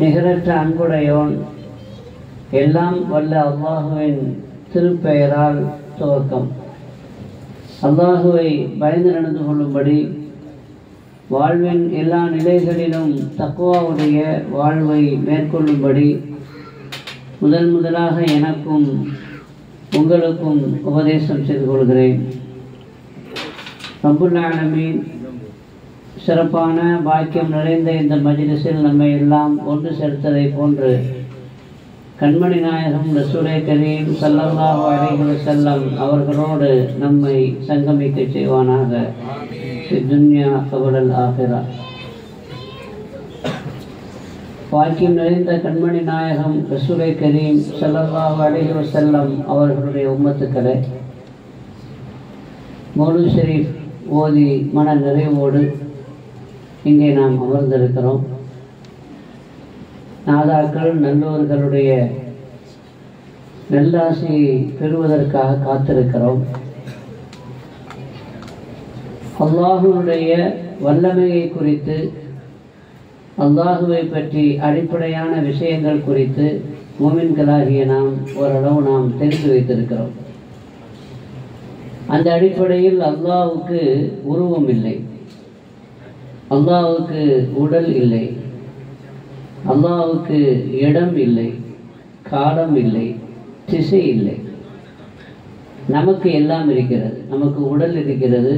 நிகரற்ற அன்புடையோன் எல்லாம் வல்ல அல்லாஹுவின் திருப்பெயரால் துவக்கம். அல்லாஹுவை பயந்து நடந்து கொள்ளும்படி வாழ்வின் எல்லா நிலைகளிலும் தக்வாவுடைய வாழ்வை மேற்கொள்ளும்படி முதலாக எனக்கும் உங்களுக்கும் உபதேசம் செய்து கொள்கிறேன். ரப்புல் ஆலமீன் சிறப்பான பாக்கியம் நிறைந்த இந்த மஜ்லிஸில் நம்மை எல்லாம் ஒன்று சேர்த்ததை போன்று கண்மணி நாயகம் ரசூலே கரீம் ஸல்லல்லாஹு அலைஹி வஸல்லம் அவர்களோடு நம்மை சங்கமிக்க செய்வானாக. துன்யா கபலல் ஆகிரா. பாக்கியம் நிறைந்த கண்மணி நாயகம் ரசூலே கரீம் ஸல்லல்லாஹு அலைஹி வஸல்லம் அவர்களுடைய உம்மத்துக்களே, மௌலூத் ஷரீஃப் ஓதி மன நிறைவோடு இங்கே நாம் அமர்ந்திருக்கிறோம். நாதாக்கள் நல்லோர்களுடைய நல்லாசியை பெறுவதற்காக காத்திருக்கிறோம். அல்லாஹுடைய வல்லமையை குறித்து, அல்லாஹுவை பற்றி அடிப்படையான விஷயங்கள் குறித்து முஃமின்களாகிய நாம் ஓரளவு நாம் தெரிந்து வைத்திருக்கிறோம். அந்த அடிப்படையில் அல்லாஹ்வுக்கு உருவம் இல்லை, அல்லாஹ்வுக்கு உடல் இல்லை, அல்லாஹ்வுக்கு இடம் இல்லை, காலம் இல்லை, திசை இல்லை. நமக்கு எல்லாம் இருக்கிறது. நமக்கு உடல் இருக்கிறது,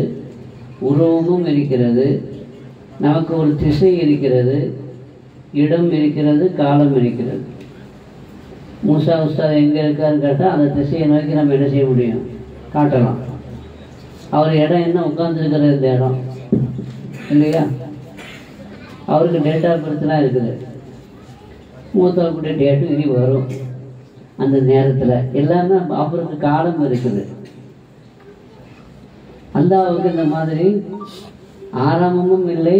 உருவமும் இருக்கிறது, நமக்கு ஒரு திசை இருக்கிறது, இடம் இருக்கிறது, காலம் இருக்கிறது. மூசா உஸ்தாத் எங்கே இருக்காருன்னு கேட்டால் அந்த திசையை நோக்கி நம்ம என்ன செய்ய முடியும்? காட்டலாம். அவர் இடம் என்ன? உட்கார்ந்துருக்கிற இந்த இடம் இல்லையா? அவருக்கு டேட் ஆஃப் பர்த்லாம் இருக்குது. மூத்தாவுக்குடைய டேட்டும் இனி வரும். அந்த நேரத்தில் எல்லாமே அவருக்கு காலம் இருக்குது. அல்லாஹ்வுக்கு இந்த மாதிரி ஆரம்பமும் இல்லை,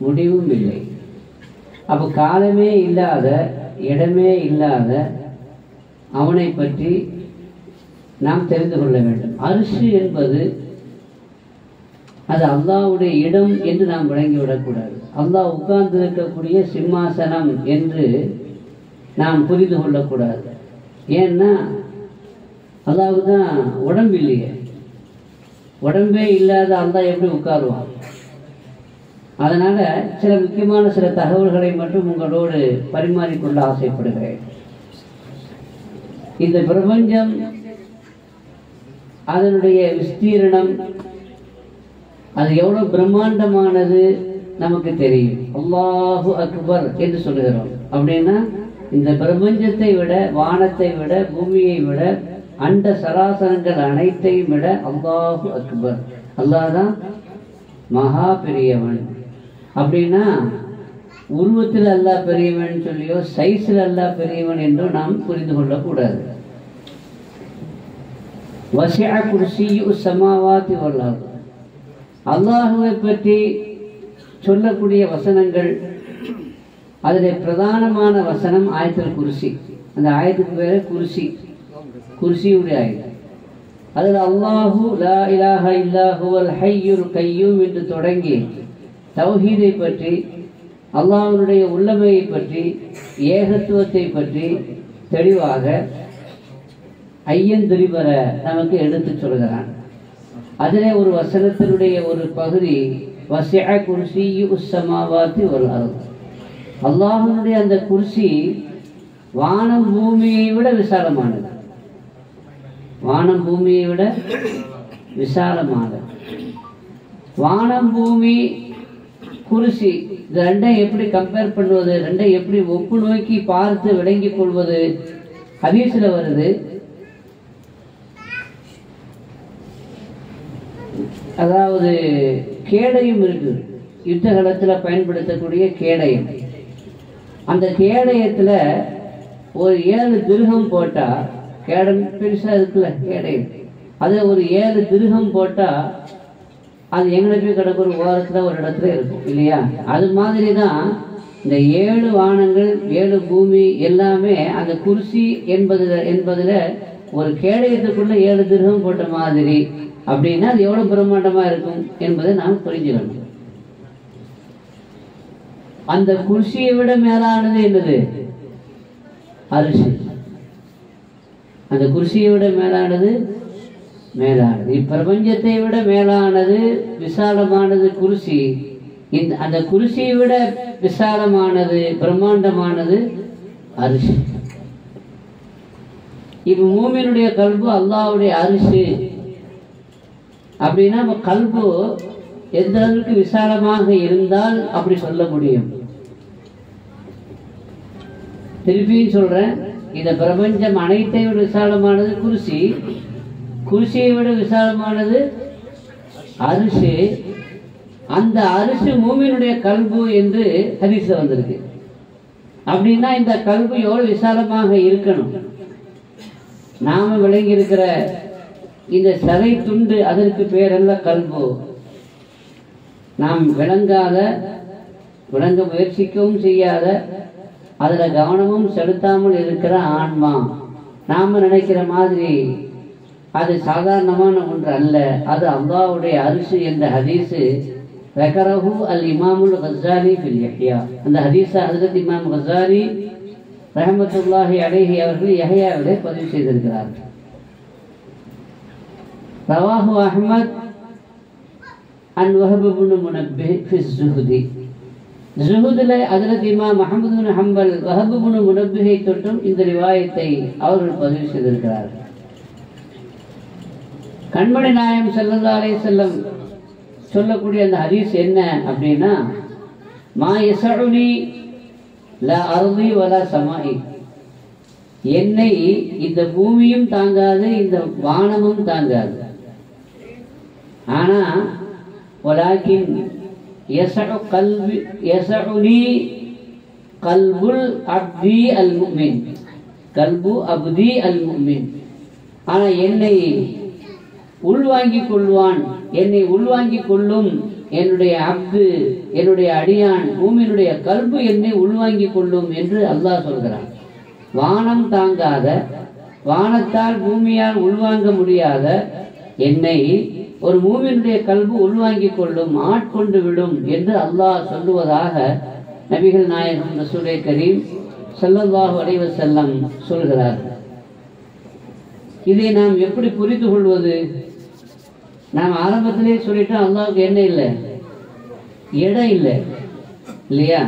முடிவும் இல்லை. அப்போ காலமே இல்லாத, இடமே இல்லாத அவனை பற்றி நாம் தெரிந்து கொள்ள வேண்டும். அரிசி என்பது அது அல்லாஹ்வுடைய இடம் என்று நாம் விளங்கிவிடக்கூடாது. அல்லாஹ் உட்கார்ந்து இருக்கக்கூடிய சிம்மாசனம் என்று நாம் புரிந்து கொள்ளக்கூடாது. ஏன்னா அல்லாஹ்வுக்கு தான் உடம்பு இல்லையே. உடம்பே இல்லாத அல்லாஹ் எப்படி உட்காருவான்? அதனால சில முக்கியமான சில தகவல்களை மட்டும் உங்களோடு பரிமாறிக்கொள்ள ஆசைப்படுகிறேன். இந்த பிரபஞ்சம், அதனுடைய விஸ்தீரணம், அது எவ்வளவு பிரம்மாண்டமானது நமக்கு தெரியும். அல்லாஹு அக்பர் என்று சொல்லுகிறோம். அப்படின்னா இந்த பிரபஞ்சத்தை விட, வானத்தை விட, பூமியை விட, அண்ட சராசரங்கள் அனைத்தையும் விட அல்லாஹு அக்பர். அல்லாஹ் தான் மகா பெரியவன். அப்படின்னா உருவத்தில் அல்லாஹ் பெரியவன் சொல்லியோ, சைஸில் அல்லாஹ் பெரியவன் என்றோ நாம் புரிந்து கொள்ளக்கூடாது. வஸிஅ குர்சிய்யு ஸமாவாதி வல் அர்த். அல்லாஹுவை பற்றி சொல்லக்கூடிய வசனங்கள், அதில் பிரதானமான வசனம் ஆயத்துல் குர்சி. அந்த ஆயத்துக்கு பேர் குர்சி, குர்சியுடைய ஆயத்து. அதில் அல்லாஹு லா இலாஹ இல்லா ஹுவல் ஹய்யுல் கய்யூம் என்று தொடங்கி தௌஹீதை பற்றி, அல்லாஹ்வுடைய உள்ளமையை பற்றி, ஏகத்துவத்தை பற்றி தெளிவாக ஐயந்திரிபர நமக்கு எடுத்து சொல்கிறான். அதிலே ஒரு வசனத்தினுடைய ஒரு பகுதி வஸிஅ குர்சிய்யு ஸமாவாதி வல் அர்த். அல்லாஹ்வுடைய அந்த குர்சி வானம் பூமியை விட விசாலமானது. வானம் பூமியை விட விசாலமானது. வானம் பூமி குர்சி, இது ரெண்டையும் எப்படி கம்பேர் பண்ணுவது, ரெண்டையும் எப்படி ஒப்பு நோக்கி பார்த்து விளங்கிக் கொள்வது? ஹதீஸில் வருது. அதாவது கேடயம் இருக்குது, யுத்த காலத்தில் பயன்படுத்தக்கூடிய கேடயம். அந்த கேடயத்தில் ஒரு 7 திர்ஹம் போட்டால், கேடம் பெருசாக இருக்குல்ல கேடயம், அது ஒரு 7 திர்ஹம் போட்டால் அது எங்கே போய் கிடக்கு? ஒரு ஓரத்தில் ஒரு இடத்துல இருக்கும் இல்லையா? அது மாதிரி தான் இந்த 7 வானங்கள், 7 பூமி எல்லாமே அந்த குர்சி என்பதில் ஒரு கேடயத்துக்குள்ள 7 திர்ஹம் போட்ட மாதிரி. அப்படின்னா அது எவ்வளவு பிரம்மாண்டமா இருக்கும் என்பதை நாம் புரிஞ்சுக்கணும். அந்த குர்சியை விட மேலானது என்னது? அரிசி. அந்த குர்சியை விட மேலானது இப்பிரபஞ்சத்தை விட மேலானது, விசாலமானது குர்சி. அந்த குர்சியை விட விசாலமானது, பிரம்மாண்டமானது அரிசி. இப்ப மூமினுடைய கல்பு அல்லாஹ்வுடைய அரிசி அப்படின்னா கல்பு எந்த அளவுக்கு விசாலமாக இருந்தால் அப்படி சொல்ல முடியும். திருப்பியும் சொல்றேன், இந்த பிரபஞ்சம் அனைத்தை விட விசாலமானது குர்சி, குர்சியை விட விசாலமானது அரிசி. அந்த அரிசி மூமினுடைய கல்பு என்று ஹதீஸ்ல வந்திருக்கு. அப்படின்னா இந்த கல்பு எவ்வளவு விசாலமாக இருக்கணும். நாம விளங்கி இருக்கிற இந்த சதை துண்டு, அதற்கு பேரல்ல கல்பு. நாம் விளங்க முயற்சிக்கவும் செய்யாத, அதுல கவனமும் செலுத்தாமல் இருக்கிற ஆன்மா. நாம நினைக்கிற மாதிரி அது சாதாரணமான ஒன்று அல்ல. அது அல்லாஹ்வுடைய அரிசி என்ற ஹதீஸு ரகரஹு அல் இமாமுல் கஸ்ஸாலி ஃபில் யஹ்யா. அந்த ஹதீஸை ஹஜ்ரத் இமாம் கஸ்ஸாலி ரஹ்மத்துல்லாஹி அலைஹி அவர்கள் யஹ்யாவிலே பதிவு செய்திருக்கிறார்கள். ரவாஹு அஹ்மத் அன் வஹப் இப்னு முனப்பிஹ் ஃபி ஸுஹ்தி. ஸுஹ்துல ஹஜ்ரத் இமாம் அஹ்மத் இப்னு ஹம்பல் வஹப் இப்னு முனப்பிஹை தொட்டும் இந்த ரிவாயத்தை அவர்கள் பதிவு செய்திருக்கிறார்கள். கண்மணி நாயகம் ஸல்லல்லாஹு அலைஹி வஸல்லம் சொல்லக்கூடிய அந்த ஹதீஸ் என்ன அப்படின்னா, மா யஸஉனி லா அர்தி வலா சமாஇ. என்னை இந்த பூமியும் தாங்காது, இந்த வானமும் தாங்காது. ஆனா வலாக்கின் யஸஉனி கல்புல் அப்தி அல் முஃமின், கல்பு அப்தி அல் முஃமின். ஆனா என்னை உள்வாங்கிக் கொள்வான், என்னை உள்வாங்கிக் கொள்ளும் என்னுடைய அப்து, என்னுடைய அடியான், பூமியினுடைய கல்பு என்னை உள்வாங்கிக் கொள்ளும் என்று அல்லாஹ் சொல்கிறான். வானம் தாங்காத, வானத்தால் பூமியால் உள்வாங்க முடியாத என்னை ஒரு மூமினுடைய கல்பு உள்வாங்கிக் கொள்ளும், ஆட்கொண்டு விடும் என்று அல்லாஹ் சொல்லுவதாக நபிகள் நாயகம் ரசூலே கரீம் ஸல்லல்லாஹு அலைஹி வஸல்லம் சொல்கிறார்கள். இதை நாம் எப்படி புரிந்து கொள்வது? நாம் ஆரம்பத்திலே சொல்லிட்டோம், அல்லாஹ்வுக்கு என்ன இல்லை? இடம் இல்லை, இல்லையா?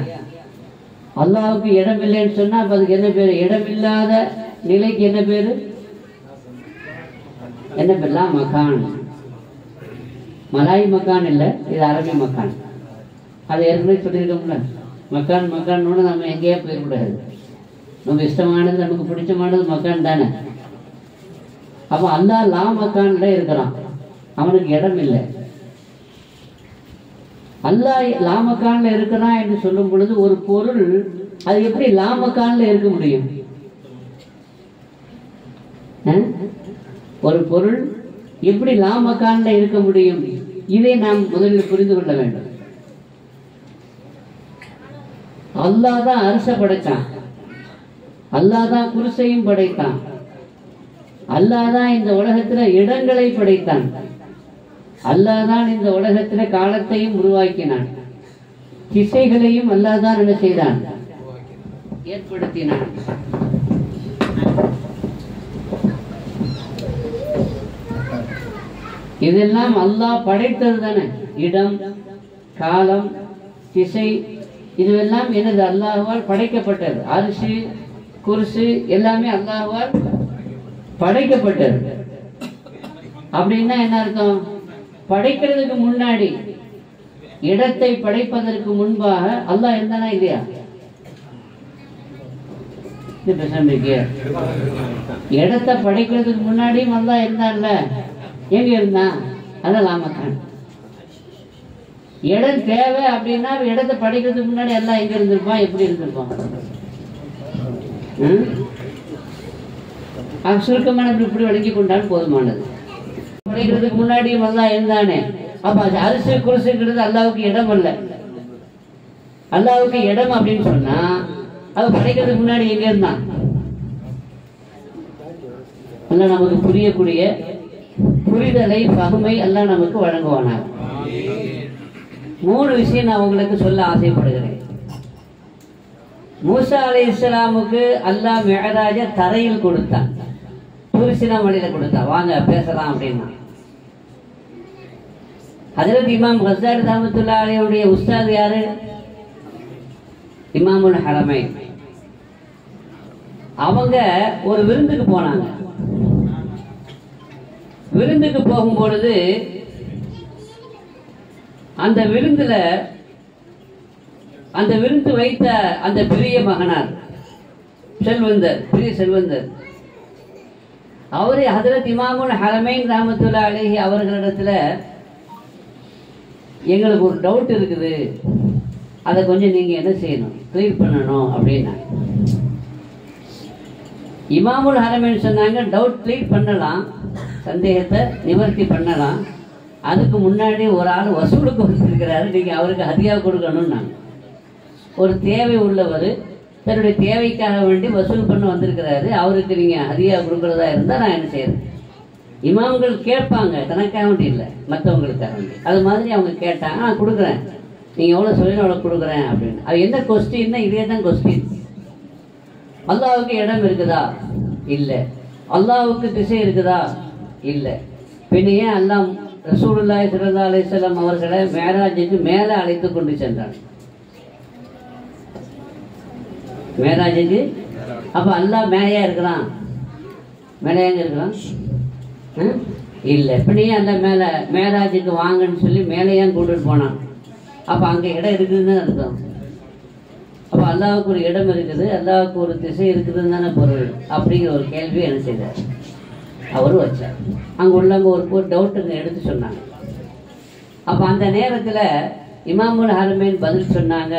அல்லாஹ்வுக்கு இடம் இல்லைன்னு சொன்னா அப்ப அதுக்கு என்ன பேரு? இடம் இல்லாத நிலைக்கு என்ன பேரு? என்ன பேர்லாம்? மக்கான். மலாய் மக்கான் இல்லை, இது அரபி மக்கான். அதை ஏற்கனவே சொல்லியிருக்கோம்ல. மக்கான் மக்கான்னு நம்ம எங்கேயா போயிடக்கூடாது. நம்ம இஷ்டமானது, நமக்கு பிடிச்சமானது மக்கான் தானே. அப்போ அல்லாஹ் லா மக்கான்ல இருக்கிறான், அவனுக்கு இடம் இல்லை. அல்லாஹ் லா மக்கான்ல இருக்கிறான் என்று சொல்லும் பொழுது ஒரு பொருள் அது எப்படி லா மக்கான்ல இருக்க முடியும்? ஒரு பொருள் எப்படி லா மக்கான்ல இருக்க முடியும்? இதை நாம் முதலில் புரிந்து கொள்ள வேண்டும். அல்லாஹ் தான் அரிசை படைத்தான், அல்லாஹ் தான் குர்சியையும் படைத்தான், அல்லாஹ் தான் இந்த உலகத்துல இடங்களை படைத்தான், அல்லாஹ் தான் இந்த உலகத்துல காலத்தையும் உருவாக்கினான், திசைகளையும் அல்லாஹ் தான் என்ன செய்தான்? ஏற்படுத்தினான். இதெல்லாம் அல்லாஹ் படைத்தது தானே. இடம், காலம், திசை, இதுவெல்லாம் எனது அல்லாஹ்வால் படைக்கப்பட்டது. அரிசி, குர்சி எல்லாமே அல்லாஹ்வால் படைக்கப்பட்டது. அப்படின்னா என்ன அர்த்தம்? படைக்கிறதுக்கு முன்னாடி, இடத்தை படைப்பதற்கு முன்பாக அல்லாஹ் இருந்தானா இல்லையா? இடத்தை படைக்கிறதுக்கு முன்னாடியும் அல்லாஹ் இருந்தான்ல. எங்க இருந்தான்? அதான் லாமக்கான். இடம் தேவை அப்படின்னா இடத்தை படைக்கிறதுக்கு முன்னாடி எல்லாம் எங்க இருந்திருப்பான்? எப்படி இருந்திருப்பான்? சுருக்கமான இப்படி வழங்கி கொண்டாலும் போதுமானது. படைக்கிறதுக்கு முன்னாடியும் அல்லாஹ் இருந்தானே. அப்ப அரிசி குருசுங்கிறது அல்லாவுக்கு இடம் அல்ல. அல்லாவுக்கு இடம் அப்படின்னு சொன்னா அது படைக்கிறதுக்கு முன்னாடி எங்க இருந்தான்? எல்லாம் நமக்கு புரியக்கூடிய புரிதலை, பகுமை எல்லாம் நமக்கு வழங்குவானார். 3 விஷயம் நான் உங்களுக்கு சொல்ல ஆசைப்படுகிறேன். மூசா அலைஹிஸ்ஸலாமுக்கு அல்லாஹ் மிஅராஜ தரையில் கொடுத்தான், தூர்சினா மலையில கொடுத்தான், வாங்க பேசலாம் அப்படின்னா. ஹஜ்ரத் இமாம் கஸ்ஸாலி ரஹ்மத்துல்லாஹி அலைஹியுடைய உஸ்தாத் யாரு? இமாமுல் ஹரமைன். அவங்க ஒரு விருந்துக்கு போனாங்க. விருந்துக்கு போகும்பொழுது அந்த விருந்துல அந்த விருந்து வைத்த அந்த பெரிய மகனார் செல்வந்தர், பெரிய செல்வந்தர், அவரே ஹஜ்ரத் இமாமுல் ஹரமைன் ரஹ்மத்துல்லாஹி அலைஹி அவர்களிடத்துல எங்களுக்கு ஒரு டவுட் இருக்குது, அதை கொஞ்சம் நீங்க என்ன செய்யணும், கிளியர் பண்ணணும் அப்படின்னா. இமாமுல் ஹரமைன் சொன்னாங்க, டவுட் கிளியர் பண்ணலாம், சந்தேகத்தை நிவர்த்தி பண்ணலாம், அதுக்கு முன்னாடி ஒரு ஆள் வசூலுக்கு வந்திருக்கிறாரு, நீங்க அவருக்கு ஹதியா கொடுக்கணும்னாங்க. ஒரு தேவை உள்ளவர் தன்னுடைய தேவைக்காக வேண்டி வசூல் பண்ண வந்திருக்கிறாரு, அவருக்கு நீங்க ஹதியா கொடுக்கறதா இருந்தால் நான் என்ன செய்யறேன். இமாம்கள் கேட்பாங்க, தனக்காக வேண்டி இல்லை, மற்றவங்களுக்காக வேண்டி. அது மாதிரி அவங்க கேட்டாங்க, நான் கொடுக்குறேன், நீங்கள் எவ்வளோ சொல்லணும் அவ்வளோ கொடுக்குறேன் அப்படின்னு. அது என்ன கொஸ்டின்னா, இதே தான் கொஸ்டின். அல்லாஹ்வுக்கு இடம் இருக்குதா? இல்லை. அல்லாஹ்வுக்கு திசை இருக்குதா? இல்லை. பின்னையே அல்லாஹ் ரசூலுல்லாஹி ஸல்லல்லாஹு அலைஹி வஸல்லம் அவர்களை மேராஜுக்கு மேலே அழைத்து கொண்டு சென்றார். மேராஜுக்கு அப்போ அல்லாஹ் மேலையா இருக்கிறான், மேலையாங்க இருக்கிறான் இல்லை. பின்னையே அந்த மேலே மேராஜுக்கு வாங்கன்னு சொல்லி மேலையான் கொண்டுட்டு போனான். அப்போ அங்கே இடம் இருக்குதுன்னு அர்த்தம். அப்போ அல்லாஹ்வுக்கு ஒரு இடம் இருக்குது, அல்லாஹ்வுக்கு ஒரு திசை இருக்குதுன்னு தானே பொருள் அப்படிங்கிற ஒரு கேள்வி என்ன செய்தார், அவரும் வச்சார். அங்கே உள்ளவங்க ஒரு டவுட்டுங்க எடுத்து சொன்னாங்க. அப்போ அந்த நேரத்தில் இமாமுல் ஹரமைன் பதில் சொன்னாங்க,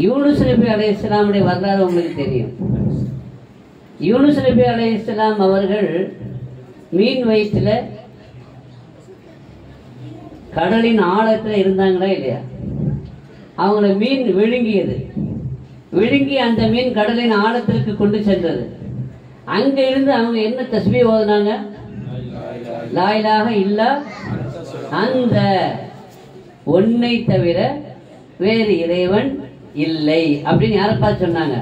யூனுஸ் நபி அலைஹிஸ்ஸலாமுடைய வரலாறு உங்களுக்கு தெரியும். யூனுஸ் நபி அலைஹிஸ்ஸலாம் அவர்கள் மீன் வயிற்றுல கடலின் ஆழத்தில் இருந்தாங்களா இல்லையா? அவங்கள மீன் விழுங்கியது, விழுங்கி அந்த மீன் கடலின் ஆழத்திற்கு கொண்டு சென்றது. அங்க இருந்து அவங்க என்ன தஸ்பீஹ் ஓதுனாங்க, லா இலாஹ இல்லா அந்த ஒன்னை தவிர வேறு இறைவன் இல்லை அப்படின்னு யாரை பார்த்து சொன்னாங்க?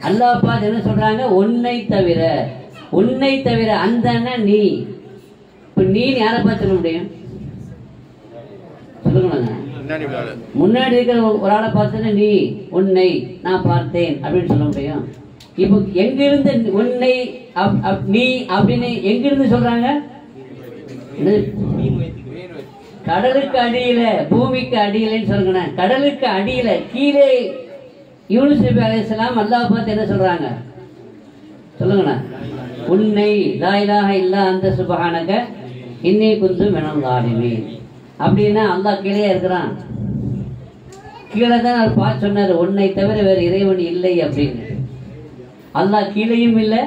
அல்லாஹ் பார்த்து என்ன சொல்றாங்க? ஒன்னை தவிர. உன்னை தவிர அந்த நீ. இப்ப நீ யாரை பார்த்து சொல்ல முடியும்? சொல்லுங்க. முன்னாடி இருக்கிற ஒரு ஆளை பார்த்தா நீ, உன்னை நான் பார்த்தேன் அப்படின்னு சொல்ல முடியும். இப்போ எங்கிருந்து உன்னை நீ அப்படின்னு எங்கிருந்து சொல்றாங்க? கடலுக்கு அடியில, பூமிக்கு அடியிலன்னு சொல்லுங்க. கடலுக்கு அடியில கீழே யூனுஸ் நபி அலைஹிஸ்ஸலாம் அல்லாஹ் பார்த்து என்ன சொல்றாங்க சொல்லுங்கண்ணா? உன்னை லா இலாஹ இல்லா அந்த சுப்ஹானக இன்னி குந்து மினல் ஸாலிமீன் அப்படின்னா அல்லாஹ் கீழே இருக்கிறான். கீழே தான் அவர் பார்த்து சொன்னார், உன்னை தவிர வேறு இறைவன் இல்லை அப்படின்னு. அல்லாஹ் கீழையும் இல்லை,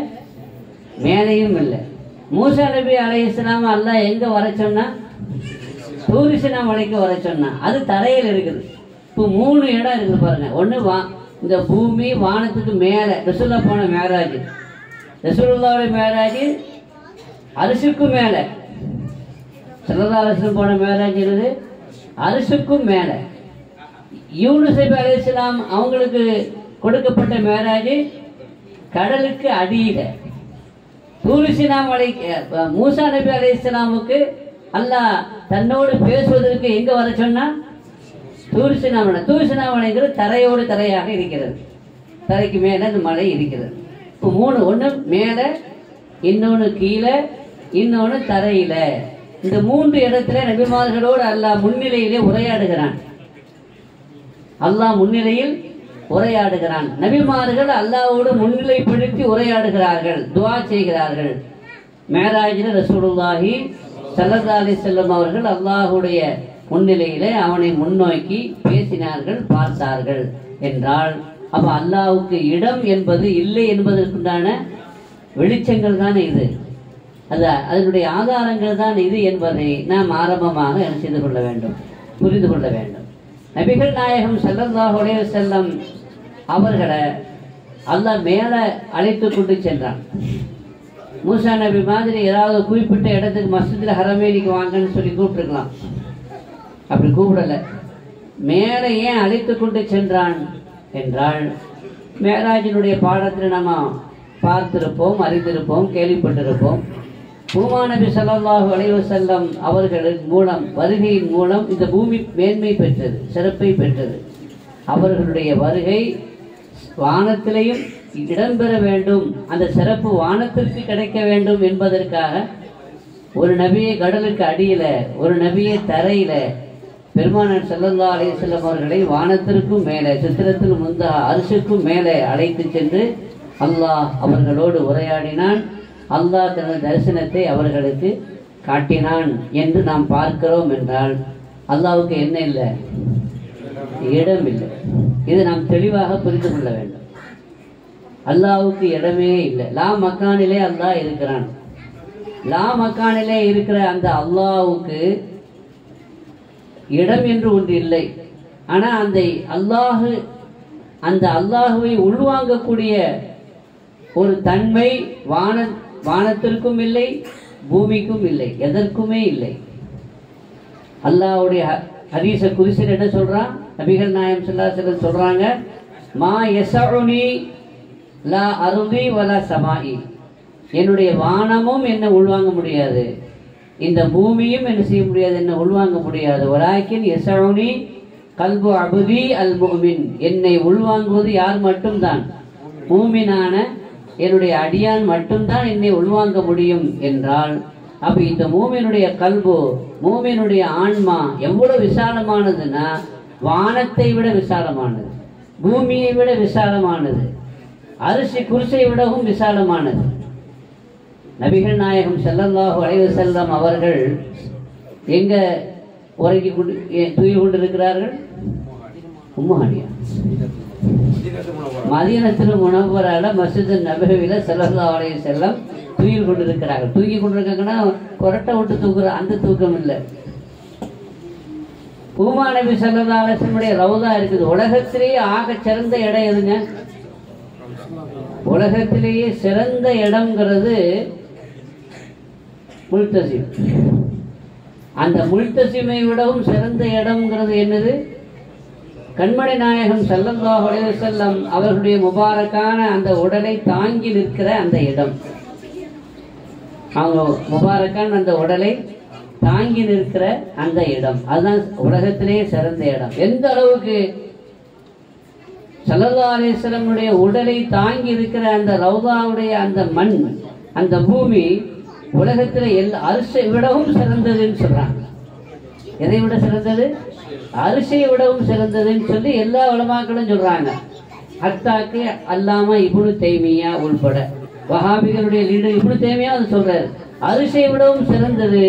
மேலையும் இல்லை. மூசா நபி அலைஹிஸ்ஸலாம் அல்லாஹ் எங்க வர சொன்னா? தூரிசினா மலைக்கு வர சொன்னா. அது தரையில் இருக்குது. இப்போ 3 இடம் இருக்குது பாருங்க. ஒன்று இந்த பூமி வானத்துக்கு மேலே ரசூலுல்லாஹ் போன மேராஜ், ரசூலுல்லாஹ்வுடைய மேராஜ் அரிசிக்கும் மேலே, ஸல்லல்லாஹு அலைஹி வஸல்லம் போன மேராஜ் இருக்குது அரிசிக்கும் மேலே. யூனுஸ் நபி அலைஹிஸ்ஸலாம் அவங்களுக்கு கொடுக்கப்பட்ட மேராஜ் கடலுக்கு அடியில. தூரிசினா மலைக்கு மூசா நபி அலைஹிஸ்ஸலாமுக்கு அல்லாஹ் தன்னோடு பேசுவதற்கு எங்க வர சொன்னா? தூரிசினா மலை. தூரிசினா மலைங்கிறது தரையோடு தரையாக இருக்கிறது, தரைக்கு மேலே அந்த மலை இருக்கிறது. இப்போ 3, ஒன்று மேலே, இன்னொன்று கீழே, இன்னொன்று தரையில. இந்த 3 இடத்துல நபிமார்களோடு அல்லாஹ் முன்னிலையிலே உரையாடுகிறான். அல்லாஹ் முன்னிலையில் உரையாடுகிறான். நபிமார்கள் அல்லாஹ்வோடு முன்னிலைப்படுத்தி உரையாடுகிறார்கள், துஆ செய்கிறார்கள். மேராஜில் ரசூலுல்லாஹி ஸல்லல்லாஹு அலைஹி வஸல்லம் அவர்கள் அல்லாஹ்வுடைய முன்னிலையிலே அவனை முன்னோக்கி பேசினார்கள், பார்த்தார்கள் என்றால் அப்ப அல்லாஹ்வுக்கு இடம் என்பது இல்லை என்பதற்குண்டான வெளிச்சங்கள் தானே இது, அதனுடைய ஆதாரங்கள் தான் இது என்பதை நாம் ஆரம்பமாக என்ன செய்து கொள்ள வேண்டும், புரிந்து கொள்ள வேண்டும். நபிகள் நாயகம் ஸல்லல்லாஹு அலைஹி வஸல்லம் அவர்களை அல்லாஹ் மேலே அழைத்து கொண்டு சென்றான். மூசா நபி மாதிரி ஏதாவது குறிப்பிட்ட இடத்துக்கு மஸ்ஜிதுல் ஹரமைனுக்கு வாங்கன்னு சொல்லி கூப்பிட்டுருக்கலாம். அப்படி கூப்பிடலை. மேலே ஏன் அழைத்து கொண்டு சென்றான் என்றால், மேராஜினுடைய பாடத்தில் நம்ம பார்த்திருப்போம், அறிந்திருப்போம், கேள்விப்பட்டிருப்போம். பூமா நபி ஸல்லல்லாஹு அலைஹி வஸல்லம் அவர்களின் மூலம், வருகையின் மூலம் இந்த பூமி மேன்மை பெற்றது, சிறப்பை பெற்றது. அவர்களுடைய வருகை வானத்திலேயும் இடம்பெற வேண்டும், அந்த சிறப்பு வானத்திற்கு கிடைக்க வேண்டும் என்பதற்காக ஒரு நபியை கடலுக்கு அடியில, ஒரு நபியை தரையில, பெருமானார் ஸல்லல்லாஹு அலைஹி வஸல்லம் அவர்களை வானத்திற்கும் மேலே, சித்திரத்தில் முந்தஹா அர்ஷுக்கும் மேலே அழைத்து சென்று அல்லாஹ் அவர்களோடு உரையாடினான். அல்லாஹ் தனது தரிசனத்தை அவர்களுக்கு காட்டினான் என்று நாம் பார்க்கிறோம். என்றால் அல்லாஹ்வுக்கு என்ன இல்லை? இடம் இல்லை. இது நாம் தெளிவாக புரிந்து கொள்ள வேண்டும். அல்லாஹ்வுக்கு இடமே இல்லை. லா மக்கானிலே அல்லாஹ் இருக்கிறான். லா மக்கானிலே இருக்கிற அந்த அல்லாஹ்வுக்கு இடம் என்று ஒன்று இல்லை. ஆனால் அந்த அல்லாஹுவை உள்வாங்கக்கூடிய ஒரு தன்மை வானத்திற்கும் இல்லை, பூமிக்கும் இல்லை, எதற்குமே இல்லை. அல்லாஹ்வுடைய ஹதீஸ குத்ஸில் என்ன சொல்றான்? நபிகள் நாயகம் ஸல்லல்லாஹு அலைஹி வஸல்லம் சொல்றாங்க, மா யஸஉனி லா அர்தி வலா ஸமாஇ, என்னுடைய வானமும் என்ன உள்வாங்க முடியாது, இந்த பூமியும் என்ன செய்ய முடியாது, என்ன உள்வாங்க முடியாது. வலாக்கின் யஸஉனி கல்பு அப்தி அல் முஃமின், என்னை உள்வாங்குவது யார் மட்டும்தான்? மூமினான என்னுடைய அடியான் மட்டும்தான் என்னை உள்வாங்க முடியும் என்றால், அப்ப இந்த மூமினுடைய கல்பு, மூமினுடைய ஆன்மா எவ்வளவு விசாலமானதுன்னா, வானத்தை விட விசாலமானது, பூமியை விட விசாலமானது, அரிசி குர்சை விடவும் விசாலமானது. நபிகள் நாயகம் ஸல்லல்லாஹு அலைஹி வஸல்லம் அவர்கள் எங்க உறங்கி தூங்கி கொண்டிருக்கிறார்கள்? உம்மஹானியா, மதீனத்துல் முனவ்வரால மஸ்ஜிது நபவியில ஸல்லல்லாஹு அலைஹி வஸல்லம் தூங்கி கொண்டிருக்கிறார்கள். தூங்கி கொண்டிருக்காங்கன்னா கொரட்டை விட்டு தூக்குற அந்த தூக்கம் இல்லை. பூமா நபி ஸல்லல்லாஹு அலைஹி வஸல்லம் ரவுதா இருக்குது. உலகத்திலேயே ஆக சிறந்த இடம் எதுங்க? உலகத்திலேயே சிறந்த இடம்ங்கிறது முல்தசிம். அந்த முல்தசிமை விடவும் சிறந்த இடம்ங்கிறது என்னது? கண்மணி நாயகம் ஸல்லல்லாஹு அலைஹி வஸல்லம் அவர்களுடைய முபாரக்கான அந்த உடலை தாங்கி நிற்கிற அந்த இடம். அவங்க முபாரக்கான அந்த உடலை தாங்கி நிற்கிற அந்த இடம், அதுதான் உலகத்திலேயே சிறந்த இடம். எந்த அளவுக்கு ஸல்லல்லாஹு அலைஹி வஸல்லமுடைய உடலை தாங்கி இருக்கிற அந்த ரவுதாவுடைய அந்த மண், அந்த பூமி உலகத்தில் அரிசை விடவும் சிறந்ததுன்னு சொல்றாங்க. எதை விட சிறந்தது? அரிசியை விடவும் சிறந்ததுன்னு சொல்லி எல்லா உலமாக்களும் சொல்றாங்க. ஹத்தாக்கு அல்லாம இப்னு தைமியா உள்பட வஹாபிகளுடைய லீடர் இப்னு தைமியா அது சொல்றாரு, அரிசியை விடவும் சிறந்தது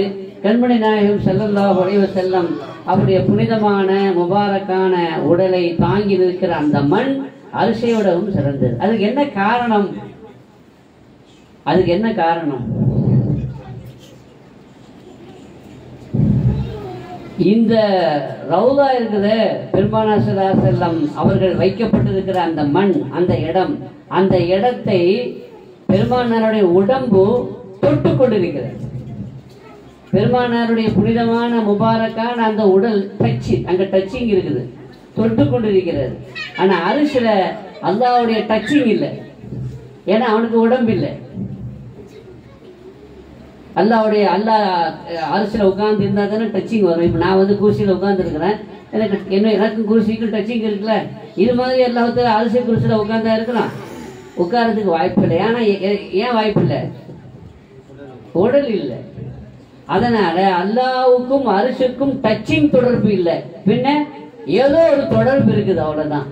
கண்மணி நாயகம் ஸல்லல்லாஹு அலைஹி வஸல்லம் அவருடைய புனிதமான முபாரக்கான உடலை தாங்கி நிற்கிற அந்த மண் அரிசியை விடவும் சிறந்தது. அதுக்கு என்ன காரணம்? அதுக்கு என்ன காரணம்? இந்த ரவுதா இருக்குது, பெருமானார் ஸல்லல்லாஹு அலைஹி வஸல்லம் அவர்கள் வைக்கப்பட்டிருக்கிற அந்த மண், அந்த இடம், அந்த இடத்தை பெருமானாருடைய உடம்பு தொட்டு கொண்டிருக்கிறது. பெருமானாருடைய புனிதமான முபாரக்கான அந்த உடல் அங்க டச்சிங் இருக்குது, தொட்டு கொண்டிருக்கிறது. ஆனா அரிசில அல்லாஹ்வுடைய டச்சிங் இல்லை. ஏன்னா அவனுக்கு உடம்பு இல்லை. அல்லாஹ் அரிசியில் உட்கார்ந்து இருந்தா தானே டச்சிங் வரும். இப்போ நான் குருசியில் உட்கார்ந்து இருக்கிறேன், எனக்கும் குருசிக்கும் டச்சிங் இருக்குல்ல. இது மாதிரி எல்லாத்துல அரிசி குருசியில் உட்கார்ந்தா இருக்கலாம், உட்காரத்துக்கு வாய்ப்பு இல்லை. ஏன்னா ஏன் வாய்ப்பு இல்லை? உடல் இல்லை. அதனால அல்லாஹ்வுக்கும் அரிசிக்கும் டச்சிங் தொடர்பு இல்லை. பின்ன ஏதோ ஒரு தொடர்பு இருக்குது, அவ்வளவுதான்.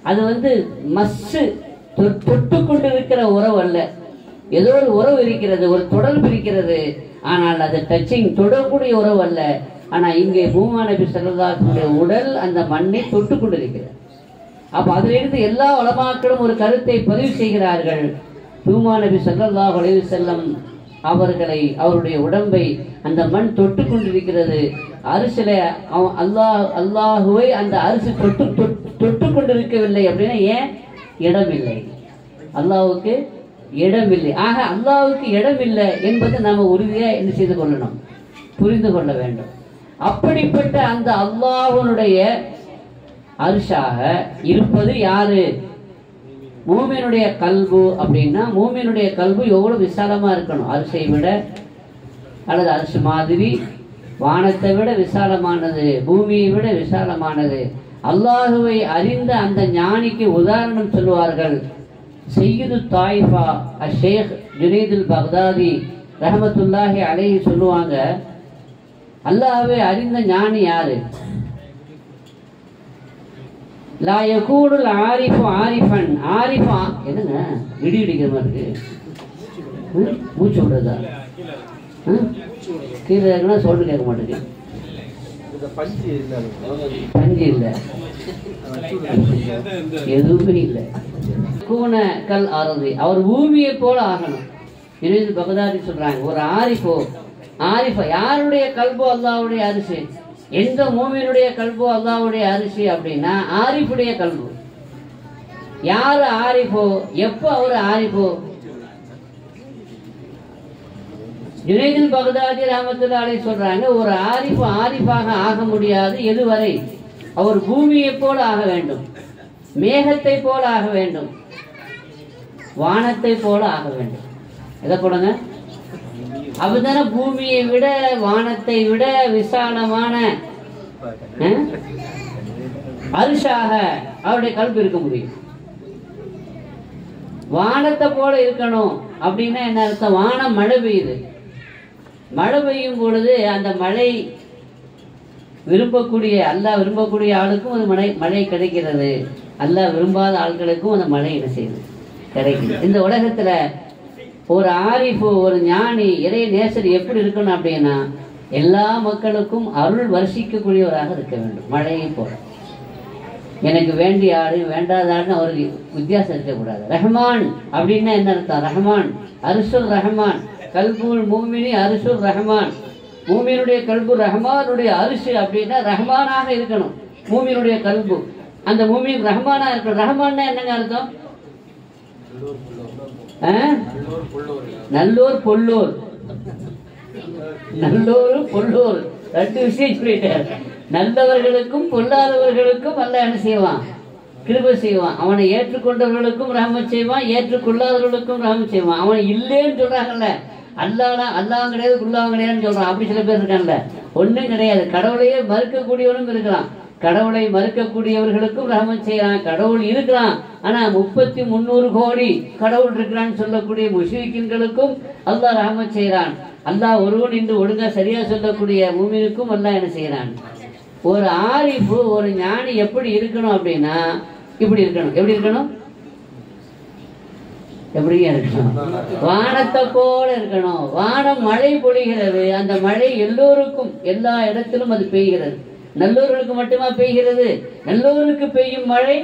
அது மஸ்ஸு தொட்டு கொண்டு இருக்கிற உறவு அல்ல. ஏதோ ஒரு உறவு இருக்கிறது, ஒரு தொடர்பு இருக்கிறது. ஆனால் அது டச்சிங், தொடரக்கூடிய உறவு அல்ல. ஆனா இங்கே பூமா நபி ஸல்லல்லாஹு அலைஹி வஸல்லம் உடல் அந்த மண்ணை தொட்டு கொண்டிருக்கிறது. அப்ப அதிலிருந்து எல்லா உலமாக்களும் ஒரு கருத்தை பதிவு செய்கிறார்கள். பூமா நபி ஸல்லல்லாஹு அலைஹி வஸல்லம் அவருடைய உடம்பை அந்த மண் தொட்டு கொண்டிருக்கிறது. அரிசில அல்லாஹுவை அந்த அரிசி தொட்டு கொண்டிருக்கவில்லை அப்படின்னா ஏன்? இடமில்லை. அல்லாஹ்வுக்கு இடமில்லை. ஆக அல்லாஹ்வுக்கு இடமில்லை என்பதை நாம உறுதியா என்ன செய்து கொள்ளணும், புரிந்து கொள்ள வேண்டும். அப்படிப்பட்ட அந்த அல்லாஹ்வுடைய அர்ஷாக இருப்பது யாரு? மூமினுடைய கல்பு. அப்படின்னா மூமினுடைய கல்பு எவ்வளவு விசாலமா இருக்கணும்? அரிசை விட அல்லது அரிசி மாதிரி வானத்தை விட விசாலமானது, பூமியை விட விசாலமானது. அல்லாஹுவை அறிந்த அந்த ஞானிக்கு உதாரணம் சொல்லுவார்கள். சையது தாயிஃபா ஷேக் ஜுனைதுல் பக்தாதி ரஹமத்துல்லாஹி அலைஹி சொல்லுவாங்க, அல்லாஹ்வை அறிந்த ஞானி யாரு? லா யகூனுல் ஆரிஃபு ஆரிஃபன். ஆரிஃபா என்னங்க இடி இடிக்கிற மாதிரி இருக்கு, மூச்சு விடுறதா? கீழே இருக்குன்னா சொல்லிட்டு கேட்க மாட்டேங்குது. பஞ்சு இல்லை, எதுவுமே இல்லை. கூன கல் அறுதி, அவர் பூமியை போல ஆகணும். இணைந்து பகதாதி சொல்றாங்க, ஒரு ஆரிஃபோ யாருடைய கல்போ அல்லாஹ்வுடைய அரிசி. எந்த மூமியினுடைய கல்போ அல்லாஹ்வுடைய அரிசி அப்படின்னா ஆரிஃபுடைய கல்பு. யாரு ஆரிஃபோ? எப்போ அவர் ஆரிஃபோ? ஜுனைதுல் பக்தாதி ரஹ்மத்துல்லாஹி அலைஹி சொல்றாங்க, ஒரு ஆரிஃபாக ஆக முடியாது. எதுவரை? அவர் பூமியை போல ஆக வேண்டும், மேகத்தை போல ஆக வேண்டும், வானத்தை போல ஆக வேண்டும். எதை போலங்க? அப்படித்தானே பூமியை விட வானத்தை விட விசாலமான அரிசாக அவருடைய கல்பு இருக்க முடியும். வானத்தை போல இருக்கணும் அப்படின்னா என்ன அர்த்தம்? வானம் மழை பெய்யுது, மழை பெய்யும் பொழுது அந்த மழை விரும்பக்கூடிய அல்லாஹ் விரும்பக்கூடிய ஆளுக்கும் அது மழை கிடைக்கிறது, அல்லாஹ் விரும்பாத ஆட்களுக்கும் அந்த மழை என்ன செய்யுது? கிடைக்குது. இந்த உலகத்துல ஒரு ஆரிஃபு, ஒரு ஞானி, இறை நேசர் எப்படி இருக்கணும் அப்படின்னா எல்லா மக்களுக்கும் அருள் வருஷிக்கக்கூடியவராக இருக்க வேண்டும். மழையை போல எனக்கு வேண்டிய ஆடு வேண்டாத ஆடுன்னு அவருக்கு வித்தியாசம் இருக்கக்கூடாது. ரஹ்மான் அப்படின்னா என்ன அர்த்தம்? ரஹ்மான் அரிசுல் ரஹ்மான், கல்புல் மூமினி அரிசுல் ரஹ்மான். மூமினுடைய கல்பு ரஹ்மானுடைய அரிசு அப்படின்னா ரஹ்மானாக இருக்கணும் மூமினுடைய கல்பு. அந்த மூமின் ரஹ்மானா இருக்கணும். ரஹ்மான்னா என்னங்க அர்த்தம்? நல்லோர் பொல்லோர், நல்லோரு பொல்லோர் ரெண்டு விஷயம் சொல்லிட்டார். நல்லவர்களுக்கும் பொல்லாதவர்களுக்கும் அல்லாஹ் என்ன செய்வான்? கிருபை செய்வான். அவனை ஏற்றுக்கொண்டவர்களுக்கும் ரஹ்மத் செய்வான், ஏற்றுக்கொள்ளாதவர்களுக்கும் ரஹ்மத் செய்வான். அவன் இல்லைன்னு சொல்றாங்கல்ல, அல்லாஹ் கிடையாது குல்லாஹ் கிடையாதுன்னு சொல்றான். அப்படி சில பேர் இருக்காங்கல்ல, ஒன்றும் கிடையாது. கடவுளையே மறுக்கக்கூடியவனும் இருக்கலாம். கடவுளை மறுக்கக்கூடியவர்களுக்கும் ரஹ்மத் செய்யறான். கடவுள் இருக்கிறான், ஆனா 300 கோடி கடவுள் இருக்கிறான்னு சொல்லக்கூடிய முஷ்ரிக்கீன்களுக்கும் அல்லாஹ் ரஹ்மத் செய்யறான். அல்லாஹ் ஒருவன் என்று ஒழுங்கா சரியா சொல்லக்கூடிய மூமினுக்கும் அல்லாஹ் என்ன செய்யறான்? ஒரு ஆரிஃபு, ஒரு ஞானி எப்படி இருக்கணும் அப்படின்னா இப்படி இருக்கணும். எப்படி இருக்கணும்? எப்படியா இருக்கணும்? வானத்தை போல இருக்கணும். வானம் மழை பொழிகிறது, அந்த மழை எல்லோருக்கும் எல்லா இடத்திலும் அது பெய்கிறது. நல்லோர்களுக்கு மட்டுமா பெய்கிறது? நல்லோருக்கு பெய்யும் மழை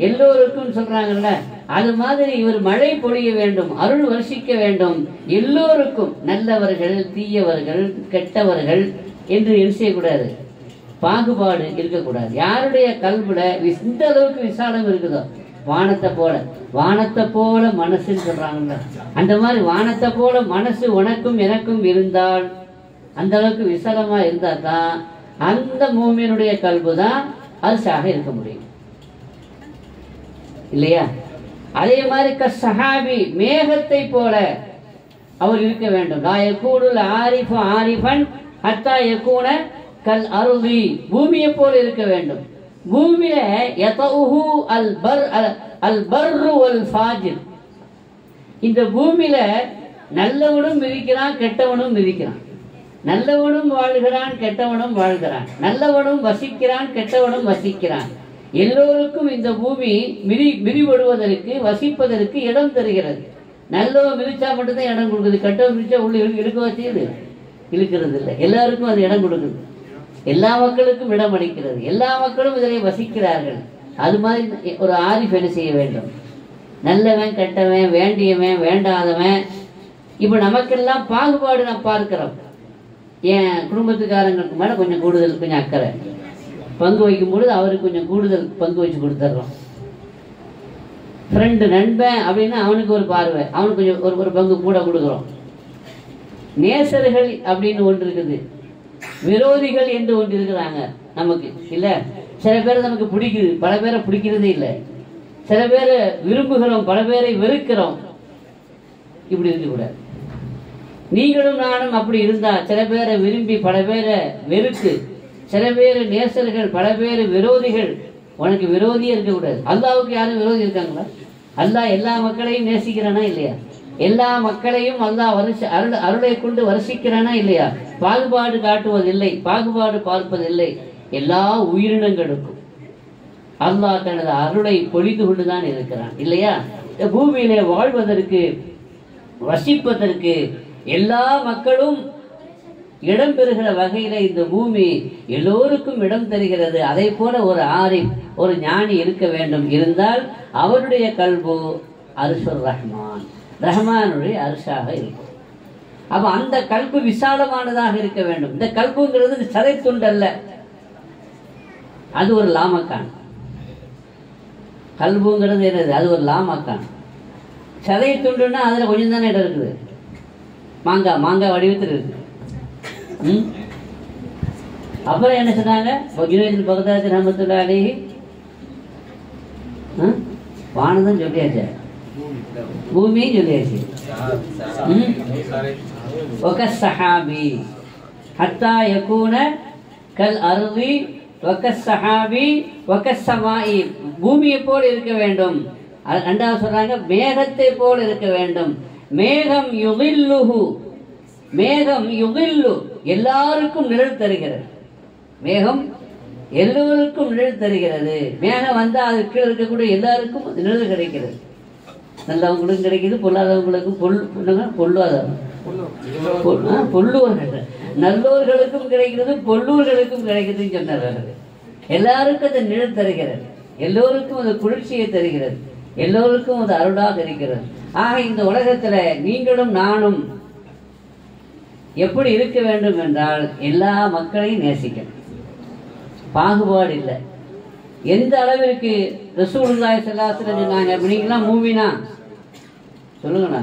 எல்லோருக்கும் சொல்றாங்கல்ல, அது மாதிரி இவர் மழை பொழிய வேண்டும், அருள் வருஷிக்க வேண்டும் எல்லோருக்கும். நல்லவர்கள், தீயவர்கள், கெட்டவர்கள் என்று என்ன செய்யக்கூடாது? பாகுபாடு இருக்கக்கூடாது. யாருடைய கல்வில இந்த அளவுக்கு விசாலம் இருக்குதோ, வானத்தை போல மனசுன்னு சொல்றாங்கல்ல, அந்த மாதிரி வானத்தை போல மனசு உனக்கும் எனக்கும் இருந்தால், அந்த அளவுக்கு விசாலமா இருந்தா தான் அந்த மூமினுடைய கல்பு தான் அரிசாக இருக்க முடியும், இல்லையா? அதே மாதிரி கஸ்ஸஹாபி, மேகத்தை போல அவர் இருக்க வேண்டும். லா யகூனுல் ஆரிஃபு ஆரிஃபன் ஹத்தா யகூன கல் அர்தி, பூமியை போல இருக்க வேண்டும். பூமியில யதஉஹு அல் பர்ரு வல் ஃபாஜிர், இந்த பூமியில நல்லவனும் மிதிக்கிறான், கெட்டவனும் மிதிக்கிறான். நல்லவனும் வாழ்கிறான், கெட்டவனும் வாழ்கிறான். நல்லவனும் வசிக்கிறான், கெட்டவனும் வசிக்கிறான். எல்லோருக்கும் இந்த பூமி மிதிபடுவதற்கு, வசிப்பதற்கு இடம் தருகிறது. நல்லவன் மிதிச்சா மட்டும்தான் இடம் கொடுக்குது, கெட்டவன் மிதிச்சா உள்ள இழுக்க வச்சுது, இழுக்கிறது இல்லை. எல்லாருக்கும் அது இடம் கொடுக்குது, எல்லா மக்களுக்கும் இடம் அளிக்கிறது, எல்லா மக்களும் இதில் வசிக்கிறார்கள். அது மாதிரி ஒரு ஆரிஃப் என்ன செய்ய வேண்டும்? நல்லவன் கெட்டவன், வேண்டியவன் வேண்டாதவன், இப்போ நமக்கெல்லாம் பாகுபாடு நாம் பார்க்கிறோம். என் குடும்பத்துக்காரங்களுக்கு மேலே கொஞ்சம் கூடுதல், கொஞ்சம் அக்கறை, பங்கு வைக்கும் பொழுது அவருக்கு கொஞ்சம் கூடுதல் பங்கு வச்சு கொடுத்துட்றோம். ஃப்ரெண்டு, நண்பன் அப்படின்னா அவனுக்கு ஒரு பார்வை, அவனுக்கு கொஞ்சம் ஒரு பங்கு கூட கொடுக்குறோம். நேசர்கள் அப்படின்னு ஒன்று இருக்குது, விரோதிகள் என்று ஒன்று இருக்கிறாங்க நமக்கு, இல்லை? சில பேர் நமக்கு பிடிக்குது, பல பேரை பிடிக்கிறதே இல்லை. சில பேரை விரும்புகிறோம், பல பேரை வெறுக்கிறோம். இப்படி இருக்கக்கூடாது. நீங்களும் நானும் அப்படி இருந்தா சில பேரை விரும்பி பல பேரை வெறுத்து, சில பேர் நேசர்கள் பல பேர் விரோதிகள். உனக்கு விரோதியே இருக்கக்கூடாது. அல்லாவுக்கு யாரும் விரோதி இருக்காங்களா? அல்லாஹ் எல்லா மக்களையும் நேசிக்கிறானா இல்லையா? எல்லா மக்களையும் அல்லாஹ் அருளை கொண்டு வருஷிக்கிறானா இல்லையா? பாகுபாடு காட்டுவதில்லை, பாகுபாடு பார்ப்பதில்லை. எல்லா உயிரினங்களுக்கும் அல்லாஹ் தனது அருளை பொழிந்து கொண்டுதான் இருக்கிறான் இல்லையா? பூமியிலே வாழ்வதற்கு, வசிப்பதற்கு எல்லா மக்களும் இடம் பெறுகிற வகையில இந்த பூமி எல்லோருக்கும் இடம் தருகிறது. அதை போல ஒரு ஆரிஃப், ஒரு ஞானி இருக்க வேண்டும். இருந்தால் அவருடைய கல்பு அர்ஷுர் ரஹ்மான், ரஹ்மானுடைய அரிசாக இருக்கும். அப்ப அந்த கல்பு விசாலமானதாக இருக்க வேண்டும். இந்த கல்புங்கிறது சதை துண்டல்ல, அது ஒரு லாமக்கான். கல்புங்கிறது என்னது? அது ஒரு லாமக்கான். சதை துண்டுன்னா அதுல கொஞ்சம் தானே இடம் இருக்குது. மாங்காய் வடிவத்தில் இருக்கு. அப்புறம் என்ன சொன்னாங்க? பகதாத் ரஹ்மத்துல்லாஹி அலைஹி வானதும் சொல்லியாச்சு, பூமியும் சொல்லியாச்சு. வகஸ்ஸஹாபி ஹத்தா யகூன கல் அர்தி வகஸ்ஸஹாபி வகஸ்ஸமாஇ, பூமியை போல் இருக்க வேண்டும். ரெண்டாவது சொல்றாங்க மேகத்தை போல் இருக்க வேண்டும். மேகம் யுகில்லுஹு, மேகம் யுகில்லு, எல்லாருக்கும் நிழல் தருகிறது. மேகம் எல்லோருக்கும் நிழல் தருகிறது. மேகம் வந்தால் அது கீழே இருக்கக்கூடிய எல்லாருக்கும் நிழல் கிடைக்கிறது. நல்லவங்களுக்கும் கிடைக்குது, பொல்லாதவங்களுக்கும் பொல்லுவர்கள் நல்லோர்களுக்கும் கிடைக்கிறது, பொல்லூர்களுக்கும் கிடைக்குதுன்னு சொன்னார்கள். எல்லாருக்கும் அது நிழல் தருகிறது, எல்லோருக்கும் அது குளிர்ச்சியை தருகிறது, எல்லோருக்கும் அது அருளாக இருக்கிறது. ஆக இந்த உலகத்துல நீங்களும் நானும் எப்படி இருக்க வேண்டும் என்றால் எல்லா மக்களையும் நேசிக்கணும், பாகுபாடு இல்லை. எந்த அளவிற்கு ரசூலுல்லாஹி ஸல்லல்லாஹு அலைஹி வஸல்லம் சொன்னாங்க, நீங்களாம் மூமினா சொல்லுங்கண்ணா,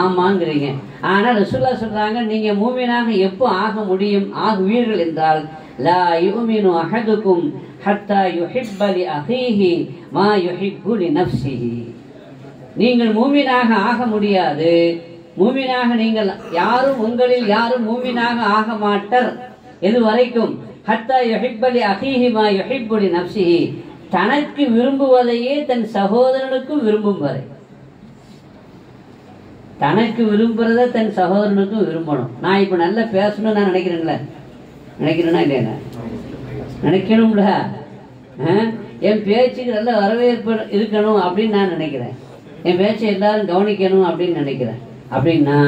ஆமாங்கிறீங்க. ஆனா ரசூலுல்லாஹ் சொல்றாங்க, நீங்க மூமினாக எப்போ ஆக முடியும், ஆகுவீர்கள் என்றால் லா யுமினு அஹதுக்கும் ஹத்தா யுஹிப்ப லி அஹீஹி மா யுஹிப்பு லி நஃப்ஸிஹி. நீங்கள் மூமினாக ஆக முடியாது. மூமினாக நீங்கள் யாரும், உங்களில் யாரும் மூமினாக ஆக மாட்டர் எது வரைக்கும் ஹத்தா யுஹிப்ப லி அஹீஹி மா யுஹிப்பு லி நஃப்ஸிஹி, தனக்கு விரும்புவதையே தன் சகோதரனுக்கும் விரும்பும் வரை. தனக்கு விரும்புறத தன் சகோதரனுக்கும் விரும்பணும். நான் இப்ப நல்லா பேசணும்னு நான் நினைக்கிறேன்ல, நினைக்கிறேன்னா இல்லையா? நினைக்கணும்ல. என் பேச்சுக்கு நல்ல வரவேற்பு இருக்கணும் அப்படின்னு நான் நினைக்கிறேன். என் பேச்சை எல்லாரும் கவனிக்கணும் அப்படின்னு நினைக்கிறேன். அப்படின்னா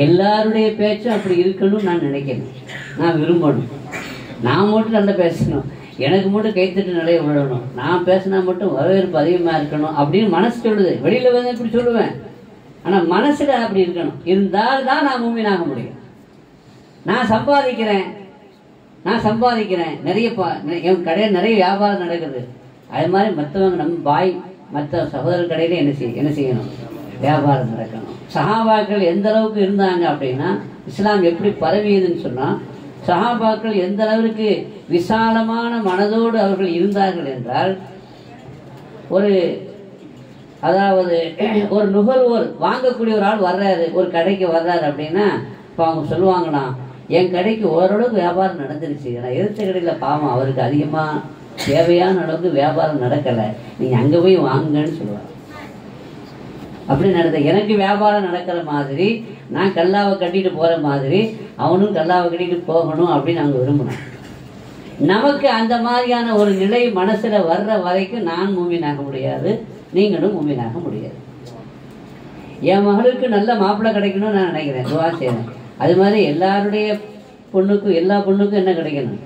எல்லாருடைய பேச்சும் அப்படி இருக்கணும்னு நான் நினைக்கிறேன், நான் விரும்பணும். நான் மட்டும் நல்லா பேசணும், எனக்கு மட்டும் கைத்தட்டு நிலைய விடணும், நான் பேசினா மட்டும் வரவேற்பு அதிகமாக இருக்கணும் அப்படின்னு மனசு சொல்லுது. வெளியில் வந்து இப்படி சொல்லுவேன், ஆனால் மனசில் அப்படி இருக்கணும். இருந்தால் தான் நான் மூமினாக முடியும். நான் சம்பாதிக்கிறேன் நிறைய, என் கடையில் நிறைய வியாபாரம் நடக்குது. அது மாதிரி மற்றவங்க நம்ம பாய் மற்ற சகோதரர் கடையில் என்ன செய்யணும், வியாபாரம் நடக்கணும். சஹாபாக்கள் எந்த அளவுக்கு இருந்தாங்க அப்படின்னா, இஸ்லாம் எப்படி பரவியதுன்னு சொன்னால், சஹாபாக்கள் எந்த அளவிற்கு விசாலமான மனதோடு அவர்கள் இருந்தார்கள் என்றால், அதாவது ஒரு நுகர்வோர் வாங்கக்கூடிய ஒரு ஆள் வர்றாரு, ஒரு கடைக்கு வர்றாரு அப்படின்னா, இப்போ அவங்க சொல்லுவாங்களாம், என் கடைக்கு ஓரளவுக்கு வியாபாரம் நடந்துருச்சு, ஆனால் எதிர்த்த கடையில் பாவம் அவருக்கு அதிகமாக தேவையான அளவுக்கு வியாபாரம் நடக்கலை, நீங்கள் அங்கே போய் வாங்குங்கன்னு சொல்லுவாங்க. அப்படி நடந்த எனக்கு வியாபாரம் நடக்கிற மாதிரி, நான் கல்லாவை கட்டிட்டு போகிற மாதிரி அவனும் கல்லாவை கட்டிட்டு போகணும் அப்படின்னு அவங்க விரும்பணும். நமக்கு அந்த மாதிரியான ஒரு நிலை மனசில் வர்ற வரைக்கும் நான் மூமினாக முடியாது, நீங்களும் மூமினாக முடியாது. என் மகளுக்கு நல்ல மாப்பிள்ளை கிடைக்கணும்னு நான் நினைக்கிறேன், துவா செய்கிறேன். அது மாதிரி எல்லாருடைய பொண்ணுக்கும், எல்லா பொண்ணுக்கும் என்ன கிடைக்கணும்,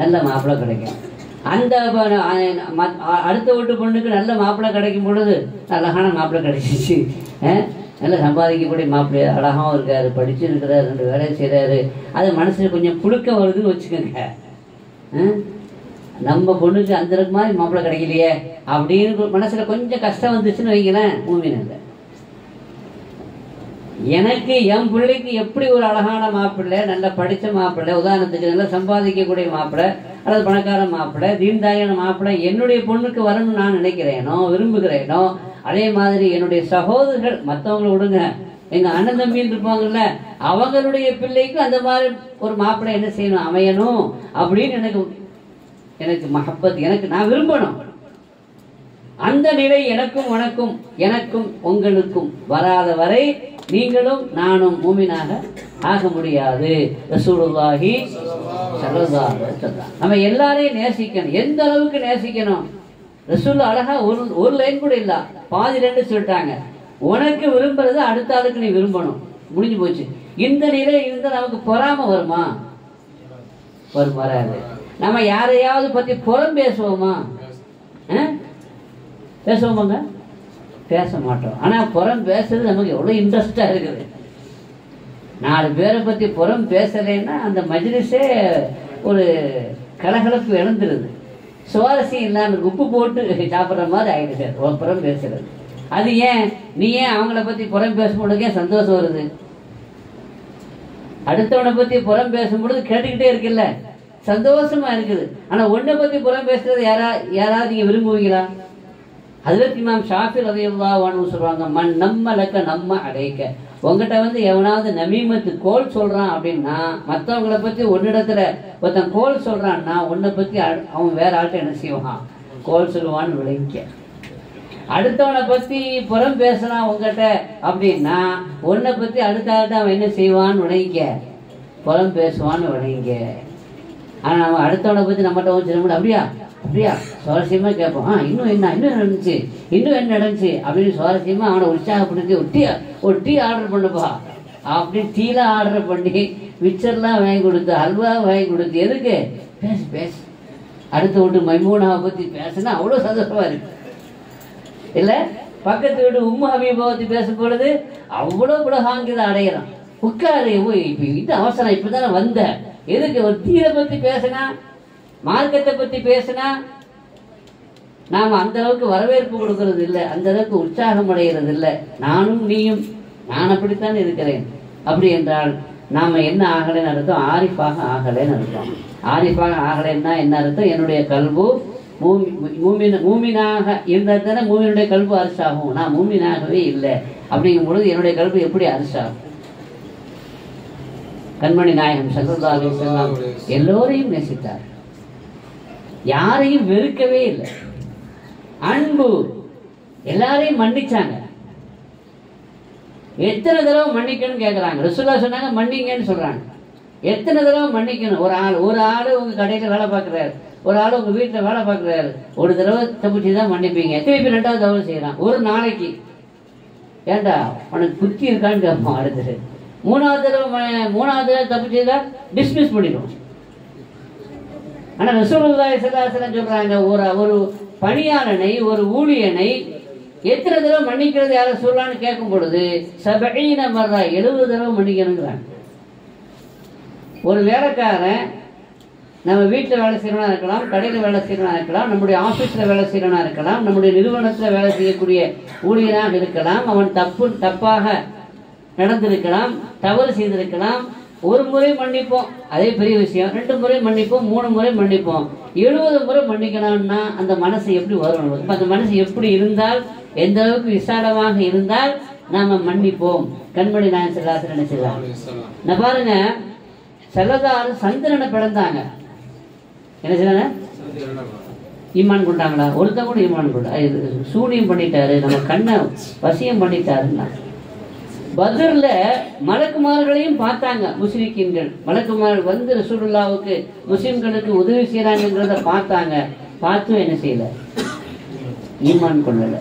நல்ல மாப்பிள்ளை கிடைக்கணும். அந்த அடுத்த வீட்டு பொண்ணுக்கு நல்ல மாப்பிள்ளை கிடைக்கும் பொழுது, அழகான மாப்பிள்ளை கிடைச்சிச்சு, நல்லா சம்பாதிக்கக்கூடிய மாப்பிள்ளை, அழகாகவும் இருக்காரு, படிச்சு இருக்கிறாரு, 2 வேலையை செய்கிறாரு, அது மனசில் கொஞ்சம் புழுக்க வருதுன்னு வச்சுக்கோங்க. நம்ம பொண்ணுக்கு அந்த மாதிரி மாப்பிள்ளை கிடைக்கலையே அப்படின்னு மனசுல கொஞ்சம் கஷ்டம் வந்துச்சுன்னு வைங்களேன், மூமினல்ல. எனக்கு என் பிள்ளைக்கு எப்படி ஒரு அழகான மாப்பிள்ளை, நல்லா படித்த மாப்பிள்ளை, உதாரணத்துக்கு நல்லா சம்பாதிக்கக்கூடிய மாப்பிள்ளை, அல்லது பணக்கார மாப்பிள்ளை தீன்தாரியான மாப்பிள்ளை என்னுடைய பொண்ணுக்கு வரணும்னு நான் நினைக்கிறேனோ விரும்புகிறேனோ, அதே மாதிரி என்னுடைய சகோதரர்கள், மற்றவங்களை விடுங்க, எங்க அண்ணன் தம்பின்னு இருப்பாங்கல்ல, அவங்களுடைய பிள்ளைக்கு அந்த மாதிரி ஒரு மாப்பிள்ளை என்ன செய்யணும், அமையணும் அப்படின்னு எனக்கு மஹப்பத், எனக்கு நான் விரும்பணும். அந்த நிலை எனக்கும் உனக்கும் எனக்கும் உங்களுக்கும் வராத வரை நீங்களும் நானும் மூமினாக ஆக முடியாது. ரசூலுல்லாஹி ஸல்லல்லாஹு அலைஹி வஸல்லம் நம்ம எல்லாரையும் நேசிக்கணும். எந்த அளவுக்கு நேசிக்கணும்? ரசூல் அழகா ஒரு லைன் கூட இல்ல, பாதி ரெண்டு சொல்லிட்டாங்க. உனக்கு விரும்புறது அடுத்த ஆளுக்கு நீ விரும்பணும், முடிஞ்சு போச்சு. இந்த நிலை இருந்தால் நமக்கு பொறாம வருமா? வராது. நம்ம யாரையாவது பத்தி புறம் பேசுவோமா? பேசுவோமாங்க? பேச மாட்டோம். ஆனா புறம் பேசுறது நமக்கு எவ்வளவு இன்ட்ரெஸ்டா இருக்குது. 4 பேரை பத்தி புறம் பேசலைன்னா அந்த மஜ்லிஸே ஒரு கலகலப்பு இழந்துருது, சுவாரஸ்யம் இல்லாம உப்பு போட்டு சாப்பிட்ற மாதிரி ஆயிடுச்சு புறம் பேசுறது. அது ஏன்? நீ ஏன் அவங்கள பத்தி புறம் பேசும்போது ஏன் சந்தோஷம் வருது? அடுத்தவனை பத்தி புறம் பேசும்பொழுது கேட்டுக்கிட்டே இருக்குல்ல, சந்தோஷமா இருக்குது. ஆனா உன்னை பத்தி புறம் பேசுறது யாராவது நீங்க விரும்புவீங்களா? ஹஜ்ரத் இமாம் ஷாஃபி ரலியல்லாஹு அன்ஹு சொல்றாங்க, மன் நம்ம லக்க நம்ம அடைக்க. உங்ககிட்ட எவனாவது நமீமத்து கோல் சொல்றான் அப்படின்னா, மற்றவங்களை பத்தி ஒன்னிடத்துல ஒருத்தன் கோல் சொல்றான்னா உன்னை பத்தி அவன் வேற ஆள்கிட்ட என்ன செய்வான்? கோல் சொல்லுவான்னு விளங்கிக்க. அடுத்தவனை பத்தி புறம் பேசுறான் உங்ககிட்ட அப்படின்னா உன்னை பத்தி அடுத்த ஆள்கிட்ட அவன் என்ன செய்வான்னு விளங்கிக்க, புறம் பேசுவான்னு விளங்கிக்க. ஆனா அவன் அடுத்தவனை பத்தி நம்மகிட்ட சொல்ல அப்படியா அப்படியா சுவாரஸ்யமா கேட்போம். இன்னும் என்ன நடந்துச்சு, இன்னும் என்ன நடந்துச்சு அப்படின்னு சுவாரஸ்யமா அவனை உற்சாகப்படுத்தி ஒரு டீ ஆர்டர் பண்ணுப்பா அப்படின்னு டீலாம் ஆர்டர் பண்ணி மிச்சர்லாம் வாங்கி கொடுத்து அல்வா வாங்கி கொடுத்து, எதுக்கு? பேசு அடுத்த வீட்டு மைமூனாவை பத்தி பேசுனா அவ்வளவு சந்தோஷமா இருக்கு இல்ல? பக்கத்து வீட்டு உம்மு ஹபீபா பத்தி பேசும் பொழுது அவ்வளவு புலகாங்கித அடையலாம். உட்காரு, இப்ப இது அவசரம், இப்பதானே வந்த, எதுக்கு? ஒரு தீரை பத்தி பேசினா, மார்க்கத்தை பத்தி பேசினா நாம அந்த அளவுக்கு வரவேற்பு கொடுக்கறது இல்லை, அந்த அளவுக்கு உற்சாகம் அடைகிறது இல்லை. நானும் நீயும் நான் அப்படித்தான் இருக்கிறேன். அப்படி என்றால் நாம என்ன ஆகலைன்னு அர்த்தம்? ஆரிஃபாக ஆகலைன்னு அர்த்தம். ஆரிஃபாக ஆகலைன்னா என்ன அர்த்தம்? என்னுடைய கல்பு மூமினாக இருந்தால் தானே மூமினுடைய கல்பு அரிசாகும். நான் மூமினாகவே இல்லை அப்படிங்கும் பொழுது என்னுடைய கல்பு எப்படி அரிசாகும்? கண்மணி நாயகம் ஸல்லல்லாஹு அலைஹி வஸல்லம் எல்லோரையும் நேசித்தார், யாரையும் வெறுக்கவே இல்லை. அன்பு, எல்லாரையும் மன்னிச்சாங்க. எத்தனை தடவை மன்னிக்கணும்னு கேட்கறாங்க. ரசூலுல்லாஹ் சொன்னாங்க மன்னிங்கன்னு சொல்றாங்க. எத்தனை தடவை மன்னிக்கணும்? ஒரு ஆளு உங்க கடையில வேலை பார்க்கிறாரு, ஒரு ஆளு உங்க வீட்டுல வேலை பார்க்கிறாரு, ஒரு தடவை தப்புச்சுதான் மன்னிப்பீங்க, திருப்பி 2வது தடவை செய்யறான் ஒரு நாளைக்கு. ஏண்டா உனக்கு புத்தி இருக்கான்னு கேட்போம். அடுத்தது 3வது தடவை தப்பு செய்தா டிஸ்மிஸ் பண்ணிடும். ஆனா ரசூலுல்லாஹி ஸல்லல்லாஹு அலைஹி வஸல்லம் சொல்றாங்க, ஒரு பணியாளனை, ஒரு ஊழியனை எத்தனை தடவை மன்னிக்கிறது யார சொல்லலான்னு கேட்கும் பொழுது 70 மர்ரா 70 தடவை மன்னிக்கணுங்கிறாங்க. ஒரு வேலைக்காரன் நம்ம வீட்டில் வேலை செய்யறவனா இருக்கலாம், கடையில் வேலை செய்யறவனா இருக்கலாம், நம்முடைய ஆபீஸ்ல வேலை செய்யறவனா இருக்கலாம், நம்முடைய நிறுவனத்தில் வேலை செய்யக்கூடிய ஊழியனாக இருக்கலாம். அவன் தப்பாக நடந்திருக்கலாம், தவறு செய்திருக்கலாம். ஒரு முறை மன்னிப்போம், அதே பெரிய விஷயம். 2 முறை மன்னிப்போம், 3 முறை மன்னிப்போம். 70 முறை மன்னிக்கணும்னா அந்த மனசு எப்படி வரும்? அந்த மனசு எப்படி இருந்தால், எந்த அளவுக்கு விசாலமாக இருந்தால் நாம மன்னிப்போம். கண்மணி நாயகம் ஸல்லல்லாஹு அலைஹி வஸல்லம் நினைச்சிடலாம். நான் பாருங்க, ஸல்லல்லாஹு சந்திரனை பிளந்தாங்க. என்ன செய்யறாங்க? ஈமான் கொண்டாங்களா? ஒருத்தன் கூட ஈமான் கொண்டா? சூனியம் பண்ணிட்டாரு, நம்ம கண்ணை வசியம் பண்ணிட்டாருன்னா. பத்ர்ல மலக்குமார்களையும் பார்த்தாங்க முஸ்லிம்கள். மலக்குமார்கள் வந்து ரசூலுல்லாஹ்வுக்கு முஸ்லிம்களுக்கு உதவி செய்யறாங்கிறத பார்த்தாங்க. பார்த்தும் என்ன செய்யல? ஈமான் கொள்ளல.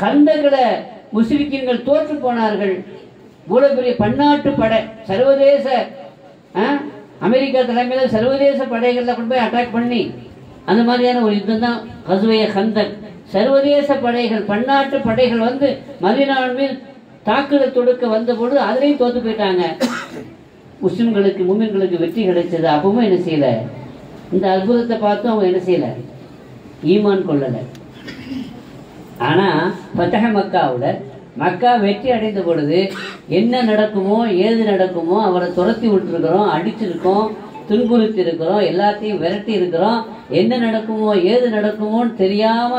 கந்தகல முஸ்லிம்கள் தோற்று போனார்கள். இவ்வளவு பெரிய பன்னாட்டு படை, சர்வதேச அமெரிக்கா தலைமையில சர்வதேச படைகள்ல கொண்டு போய் அட்டாக் பண்ணி அந்த மாதிரியான ஒரு யுத்தம் தான் கஸ்வே கந்தக். சர்வதேச படைகள், பன்னாட்டு படைகள் வந்து மதீனாவின் மேல் தாக்குதல் தொடுக்க வந்த பொழுது அதிலையும் தோத்து போயிட்டாங்க. முஸ்லிம்களுக்கு, முமின்களுக்கு வெற்றி கிடைச்சது. அப்பவும் என்ன செய்யல? இந்த அற்புதத்தை பார்த்தும் அவங்க என்ன செய்யல? ஈமான் கொள்ளல. ஆனா ஃபத்ஹ் மக்காவுல மக்கா வெற்றி அடைந்த பொழுது என்ன நடக்குமோ ஏது நடக்குமோ, அவரை துரத்தி விட்டுருக்கிறோம், அடிச்சிருக்கோம், துன்புறுத்தி இருக்கிறோம், எல்லாத்தையும் விரட்டி இருக்கிறோம். என்ன நடக்குமோ ஏது நடக்குமோன்னு தெரியாம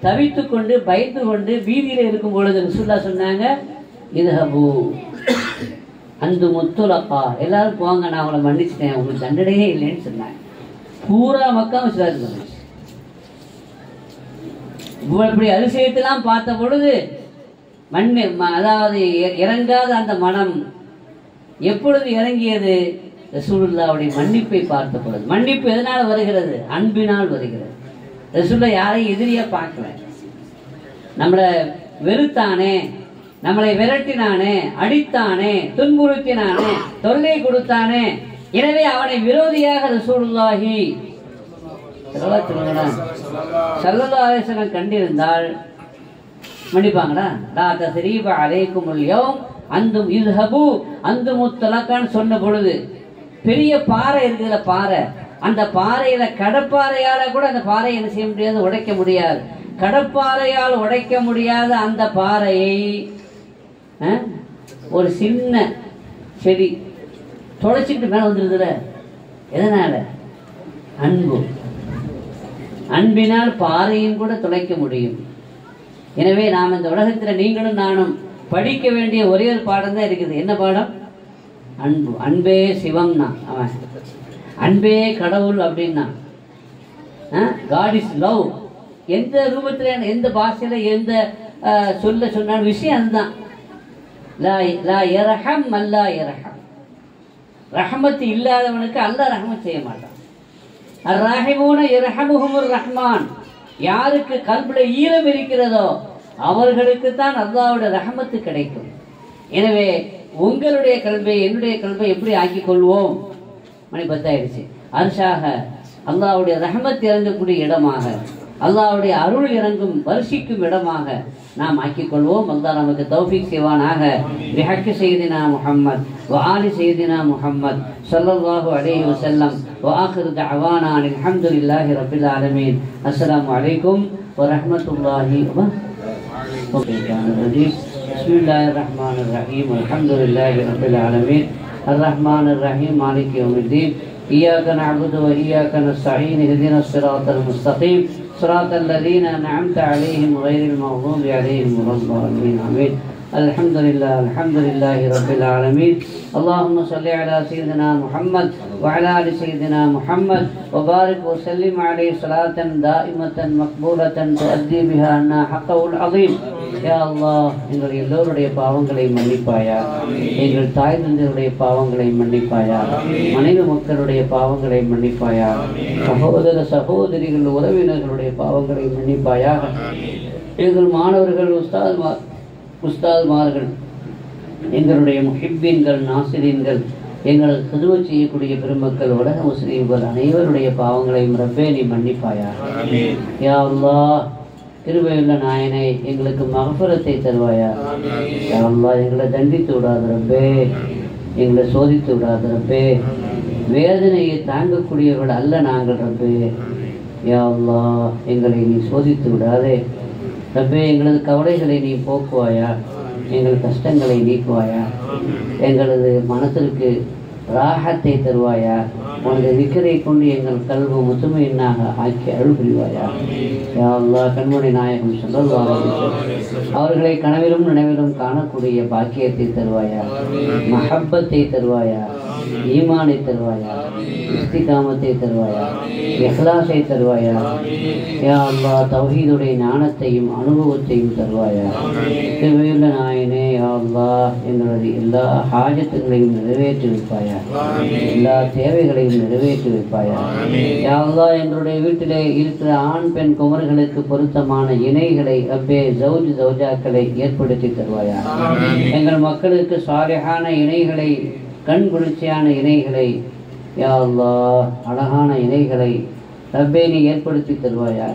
தவித்து கொண்டு பயந்து கொண்டு வீதியில இருக்கும் பொழுது ரசூலுல்லாஹ் சொன்னாங்க, இதுஹபு அந்த முத்துலப்பா, எல்லாரும் போங்க, நான் அவங்களை மன்னிச்சிட்டேன், உங்களுக்கு தண்டனையே இல்லைன்னு சொன்னாங்க. பூரா மக்கா இஸ்லாத்துக்கு வந்துச்சு. இப்படி அதிசயத்தெல்லாம் பார்த்த பொழுது அதாவது இறங்காத அந்த மனம் எப்பொழுது இறங்கியது? ரசூலுல்லாஹ்வுடைய மன்னிப்பை பார்த்த பொழுது. மன்னிப்பு எதனால் வருகிறது? அன்பினால் வருகிறது. ரசூலுல்லாஹ் யாரையும் எதிரியா பார்க்கல. நம்மளை வெறுத்தானே, நம்மளை விரட்டினானே, அடித்தானே, துன்புறுத்தினானே, தொல்லை கொடுத்தானே, எனவே அவனை விரோதியாக ரசூலுல்லாஹி ஸல்லல்லாஹு அலைஹி வஸல்லம் கண்டிருந்தால் மன்னிப்பாங்களா? லா தஸ்ரீப அலைக்குமுல் யௌம் அந்தும் இஸ்ஹபு அந்தும் முத்தலகான்னு சொன்ன பொழுது பெரிய பாறை இருக்குதுல, பாறை, அந்த பாறையில கடப்பாறையால கூட அந்த பாறையை என்ன செய்ய முடியாது, உடைக்க முடியாது. கடப்பாறையால் உடைக்க முடியாத அந்த பாறையை ஒரு சின்ன செடி தொலைச்சிட்டு மேல வந்துருதுல, எதனால? அன்பு. அன்பினால் பாறையும் கூட துளைக்க முடியும். எனவே நாம் இந்த உலகத்தில் நீங்களும் நானும் படிக்க வேண்டிய ஒரே ஒரு பாடம் தான் இருக்குது. என்ன பாடம்? அன்பு. அன்பே சிவம்னா, அவன் அன்பே கடவுள் அப்படின்னா, காட் இஸ் லவ். எந்த ரூபத்தில், எந்த பாஷையில, எந்த சொல்ல சொன்னாலும் விஷயம் அதுதான். லா யர்ஹம் அல்லா யர்ஹம். ரஹமத்து இல்லாதவனுக்கு அல்லாஹ் ரஹமத் செய்ய மாட்டான். அர்ராஹிமூன யர்ஹமுஹுமுர் ரஹ்மான். யாருக்கு கல்புல ஈரம் இருக்கிறதோ அவர்களுக்கு தான் அல்லாஹ்வுடைய ரஹமத்து கிடைக்கும். எனவே உங்களுடைய கல்வை என்னுடைய கல்வை எப்படி ஆக்கிக் கொள்வோம்? மணி 10 ஆயிடுச்சு. அர்ஷாக அல்லாஹ்வுடைய ரஹமத் இறங்கக்கூடிய இடமாக, அல்லாஹ்வுடைய அருள் இறங்கும் வருஷிக்கும் இடமாக நாம் ஆக்கிக் கொள்வோம். அல்லாஹ் நமக்கு தௌஃபீக் செய்வானாக. பிஹக்கி சய்யிதினா முஹம்மத் வ ஆலி சய்யிதினா முஹம்மத் ஸல்லல்லாஹு அலைஹி வஸல்லம் வ ஆகிரு தஅவானா அல்ஹம்துலில்லாஹி ரப்பில் ஆலமீன். அஸ்ஸலாமு அலைக்கும் வ ரஹ்மத்துல்லாஹி வ பரகாத்துஹு. பிஸ்மில்லாஹிர் ரஹ்மானிர் ரஹீம். அல்ஹம்துலில்லாஹி ரப்பில் ஆலமீன். அர்ரஹ்மானிர் ரஹீம். மாலிகி யௌமிddin. இய்யாக நஅபுது வ இய்யாக நஸ்தஈன். இஹ்தினஸ் ஸிராத்தல் முஸ்தகீம். صراط الذين أنعمت عليهم غير المغضوب عليهم ولا الضالين. آمين. الحمد لله رب العالمين. اللهم صل على سيدنا محمد وعلى آل سيدنا محمد وبارك وسلم عليه صلاة دائمة مقبولة تؤدي بها عنا حقه العظيم. யா அல்லாஹ், எங்கள் எல்லோருடைய பாவங்களை மன்னிப்பாயா, எங்கள் தாய் தந்தையுடைய பாவங்களை மன்னிப்பாயா, மனைவி மக்களுடைய பாவங்களை மன்னிப்பாயா, சகோதர சகோதரிகள் உறவினர்களுடைய பாவங்களை மன்னிப்பாயாக. எங்கள் மாணவர்கள், உஸ்தாத்மார்கள், எங்களுடைய முஹிப்பீன்கள், நாசிரீன்கள், எங்களுக்கு ஹிதுமத் செய்யக்கூடிய பெருமக்கள், உலக முஸ்லீம்கள் அனைவருடைய பாவங்களையும் ரப்பே நீ மன்னிப்பாயா. யா அல்லாஹ், கிருபையுள்ள நாயனை, எங்களுக்கு மகஃபிரத்தை தருவாயா. யா அல்லாஹ், எங்களை தண்டித்து விடாத ரப்பே, எங்களை சோதித்து விடாத ரப்பே. வேதனையை தாங்கக்கூடியவர்கள் அல்ல நாங்கள் ரப்பே. யா அல்லாஹ், எங்களை நீ சோதித்து விடாதே ரப்பே. எங்களது கவலைகளை நீ போக்குவாயா, எங்கள் கஷ்டங்களை நீக்குவாயா, எங்களது மனத்திற்கு ராகத்தை தருவாயா. உனது திக்கரை கொண்டு எங்கள் கல்வி முத்துமையினாக ஆக்கி அருள் புரிவாயா. யா அல்லாஹ், கண்மணி நாயகம் ஸல்லல்லாஹு அலைஹி வஸல்லம் அவர்களை கனவிலும் நினைவிலும் காணக்கூடிய பாக்கியத்தை தருவாயா, மஹப்பத்தை தருவாயா, ஈமானை தருவாயா, இஸ்திகாமத்தை தருவாயா, இஹ்லாஸை தருவாயா. யா அல்லாஹ், தௌஹீதுடைய ஞானத்தையும் அனுபவத்தையும் தருவாயா. திருவையுள்ள நாயனே, யா அல்லாஹ், எங்களது எல்லா ஹாஜத்துகளையும் நிறைவேற்றி வைப்பாயா, எல்லா தேவைகளையும் நிறைவேற்றி வைப்பாயா. யா அல்லாஹ், எங்களுடைய வீட்டிலே இருக்கிற ஆண் பெண் குமர்களுக்கு பொருத்தமான இணைகளை ரப்பே, ஜௌஜாக்களை ஏற்படுத்தி தருவாயா. எங்கள் மக்களுக்கு சாலிஹான இணைகளை, கண் குளிர்ச்சியான இணைகளை, யா அல்லாஹ், அழகான இணைகளை ரப்பே நீ ஏற்படுத்தி தருவாயா.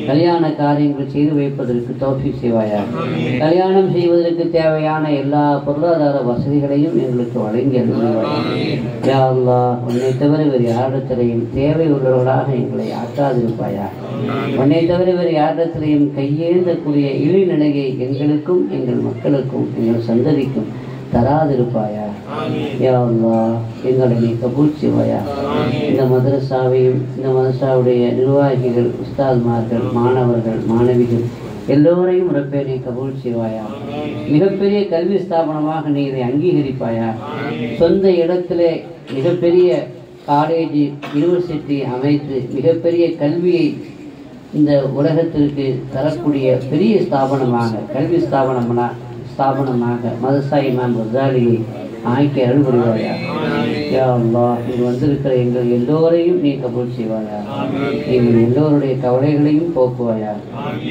கல்யாண காரியங்கள் செய்து வைப்பதற்கு தௌஃபீக் செய்வாயா. கல்யாணம் செய்வதற்கு தேவையான எல்லா பொருளாதார வசதிகளையும் எங்களுக்கு வழங்கி அருள்வாயா. யா அல்லாஹ், உன்னை தவிர வேறு யாரிடத்திலையும் தேவை உள்ளவர்களாக எங்களை ஆக்காதிருப்பாயா. உன்னை தவிர வேறு யாரிடத்திலையும் கையேந்தக்கூடிய இழிநிலையை எங்களுக்கும் எங்கள் மக்களுக்கும் எங்கள் சந்ததிக்கும் தராதிருப்பாயா. யா அல்லாஹ் எங்களை நீ கபூல் செய்வாயா. இந்த மதரசாவையும் இந்த மதரசாவுடைய நிர்வாகிகள், உஸ்தாத்மார்கள், மாணவர்கள், மாணவிகள் எல்லோரையும் ரப்பே நீ கபூல் செய்வாயா. மிகப்பெரிய கல்வி ஸ்தாபனமாக நீ இதை அங்கீகரிப்பாயா. சொந்த இடத்திலே மிகப்பெரிய காலேஜ், யூனிவர்சிட்டி அமைத்து மிகப்பெரிய கல்வியை இந்த உலகத்திற்கு தரக்கூடிய பெரிய ஸ்தாபனமாக, கல்வி ஸ்தாபனமாக மதரசா இமாம் கசாலியை ஆக்கி அருள் புரிவாயா. யா அல்லாஹ் இங்கு வந்திருக்கிற எங்கள் எல்லோரையும் நீ கபூல் செய்வாயா. எங்கள் எல்லோருடைய கவலைகளையும் போக்குவாயா.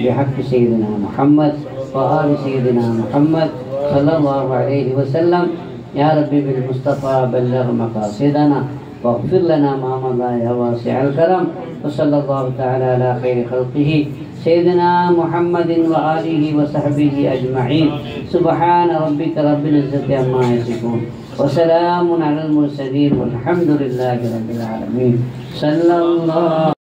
பிஹக்கி சையதுனா முஹம்மத் வஆலி சையதுனா முஹம்மத் ஸல்லல்லாஹு அலைஹி வஸல்லம். யா ரப்பி பில் முஸ்தஃபா பல்லக் மகாசிதனா واغفر لنا ما مضى يا واسع الكرم. وصلى الله تعالى على خير خلقه سيدنا محمد وآله وصحبه أجمعين. سبحان ربك رب العزة عما يصفون وسلام على المرسلين والحمد لله رب العالمين. صلى الله